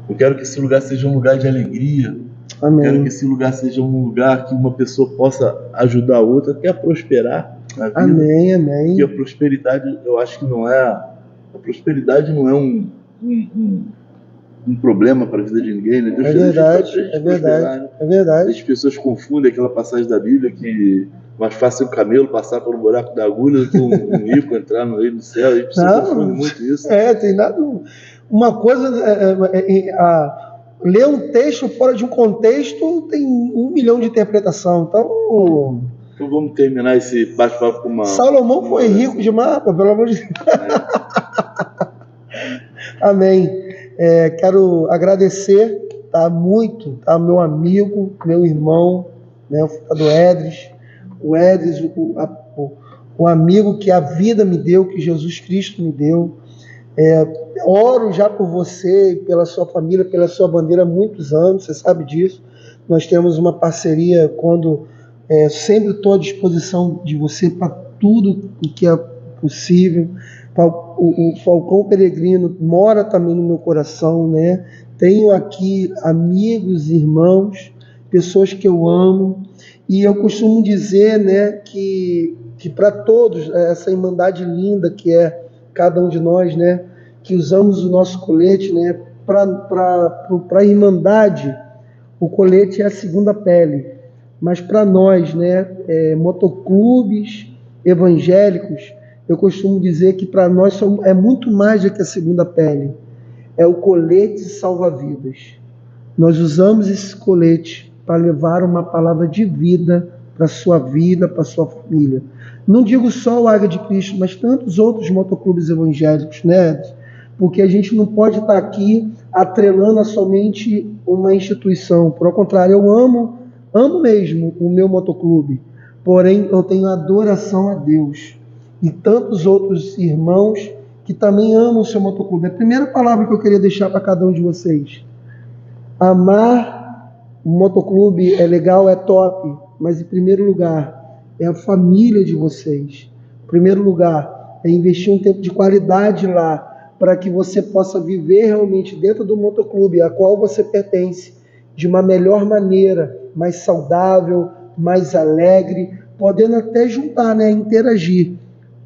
Eu quero que esse lugar seja um lugar de alegria. Amém. Eu quero que esse lugar seja um lugar que uma pessoa possa ajudar a outra, até a prosperar na vida. Amém, amém. Porque a prosperidade, eu acho que não é... A prosperidade não é um problema para a vida de ninguém, né? Deus É fez a gente verdade, pra gente é verdade, prosperar, né? é verdade. As pessoas confundem aquela passagem da Bíblia que mais fácil um camelo passar por um buraco da agulha do que um rico entrar no reino do céu. As pessoas confundem muito isso. Tem nada. Uma coisa, ler um texto fora de um contexto tem 1 milhão de interpretação. Então vamos terminar esse bate-papo com uma... Salomão foi rico de mapa, pelo amor de Deus. Amém. Quero agradecer, muito, meu amigo, meu irmão, né, o Edris, o amigo que a vida me deu, que Jesus Cristo me deu. Oro já por você, pela sua família, pela sua bandeira há muitos anos, você sabe disso. Nós temos uma parceria quando sempre estou à disposição de você para tudo o que é possível. O Falcão Peregrino mora também no meu coração, né? Tenho aqui amigos, irmãos, pessoas que eu amo, e eu costumo dizer, né, que para todos, essa irmandade linda que é cada um de nós, né, que usamos o nosso colete, né, para a irmandade, o colete é a segunda pele, mas para nós, né, motoclubes evangélicos, eu costumo dizer que para nós é muito mais do que a segunda pele, é o colete salva-vidas. Nós usamos esse colete para levar uma palavra de vida para a sua vida, para a sua família. Não digo só o Águia de Cristo, mas tantos outros motoclubes evangélicos, né? Porque a gente não pode estar aqui atrelando a somente uma instituição. Por contrário, eu amo mesmo o meu motoclube, porém eu tenho adoração a Deus e tantos outros irmãos que também amam o seu motoclube. A primeira palavra que eu queria deixar para cada um de vocês: amar o motoclube é legal, é top, mas em primeiro lugar é a família de vocês. Em primeiro lugar é investir um tempo de qualidade lá, para que você possa viver realmente dentro do motoclube a qual você pertence, de uma melhor maneira, mais saudável, mais alegre, podendo até juntar, né, interagir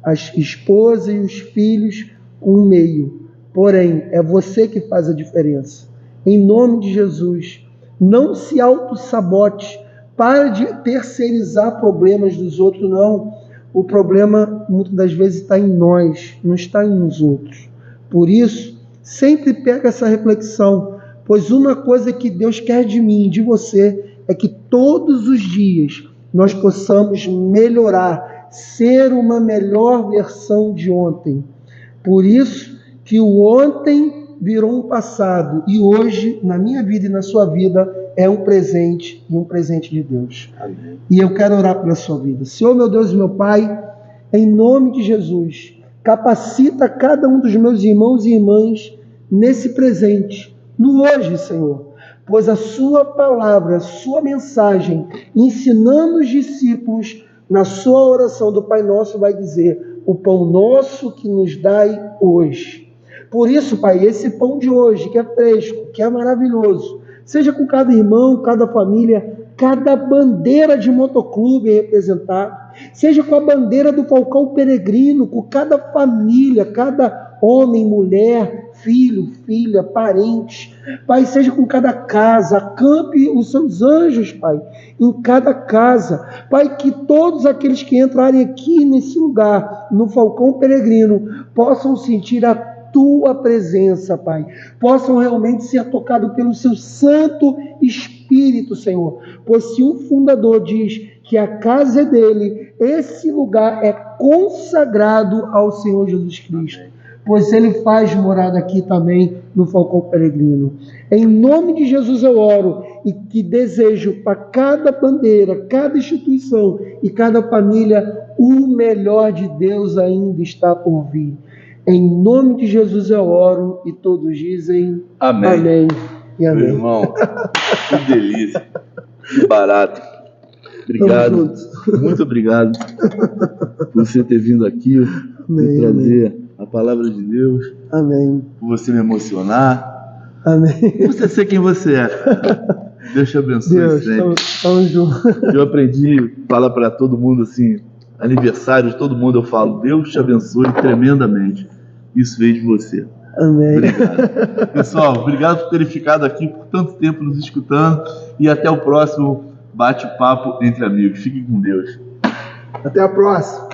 as esposas e os filhos com o meio. Porém, é você que faz a diferença. Em nome de Jesus, não se auto-sabote, pare de terceirizar problemas dos outros, não. O problema, muitas das vezes, está em nós, não está nos outros. Por isso, sempre pega essa reflexão, Pois uma coisa que Deus quer de mim e de você é que todos os dias nós possamos melhorar, ser uma melhor versão de ontem. Por isso que o ontem virou um passado e hoje, na minha vida e na sua vida, é um presente e um presente de Deus. Amém. E eu quero orar pela sua vida. Senhor, meu Deus e meu Pai, em nome de Jesus, capacita cada um dos meus irmãos e irmãs nesse presente, no hoje, Senhor, pois a sua palavra, a sua mensagem, ensinando os discípulos, na sua oração do Pai Nosso, vai dizer: o pão nosso que nos dai hoje. Por isso, Pai, esse pão de hoje, que é fresco, que é maravilhoso, seja com cada irmão, cada família, cada bandeira de motoclube representada, seja com a bandeira do Falcão Peregrino, com cada família, cada homem, mulher, filho, filha, parente, Pai, seja com cada casa, acampe os seus anjos, Pai, em cada casa, Pai, que todos aqueles que entrarem aqui nesse lugar, no Falcão Peregrino, possam sentir a tua presença, Pai, possam realmente ser tocados pelo seu Santo Espírito, Senhor, pois se o fundador diz que a casa é dele, esse lugar é consagrado ao Senhor Jesus Cristo, pois ele faz morada aqui também no Falcão Peregrino. Em nome de Jesus eu oro e que desejo para cada bandeira, cada instituição e cada família, o melhor de Deus ainda está por vir. Em nome de Jesus eu oro e todos dizem amém. Amém e amém. Meu irmão, que delícia, que barato. Obrigado, muito obrigado por você ter vindo aqui, por trazer a palavra de Deus. Amém. Por você me emocionar. Amém. Por você ser quem você é. Deus te abençoe. Deus, estamos juntos. Eu aprendi a falar para todo mundo assim, aniversário de todo mundo, eu falo: Deus te abençoe tremendamente. Isso veio de você. Amém. Obrigado. Pessoal, obrigado por terem ficado aqui por tanto tempo nos escutando e até o próximo bate-papo entre amigos. Fiquem com Deus. Até a próxima.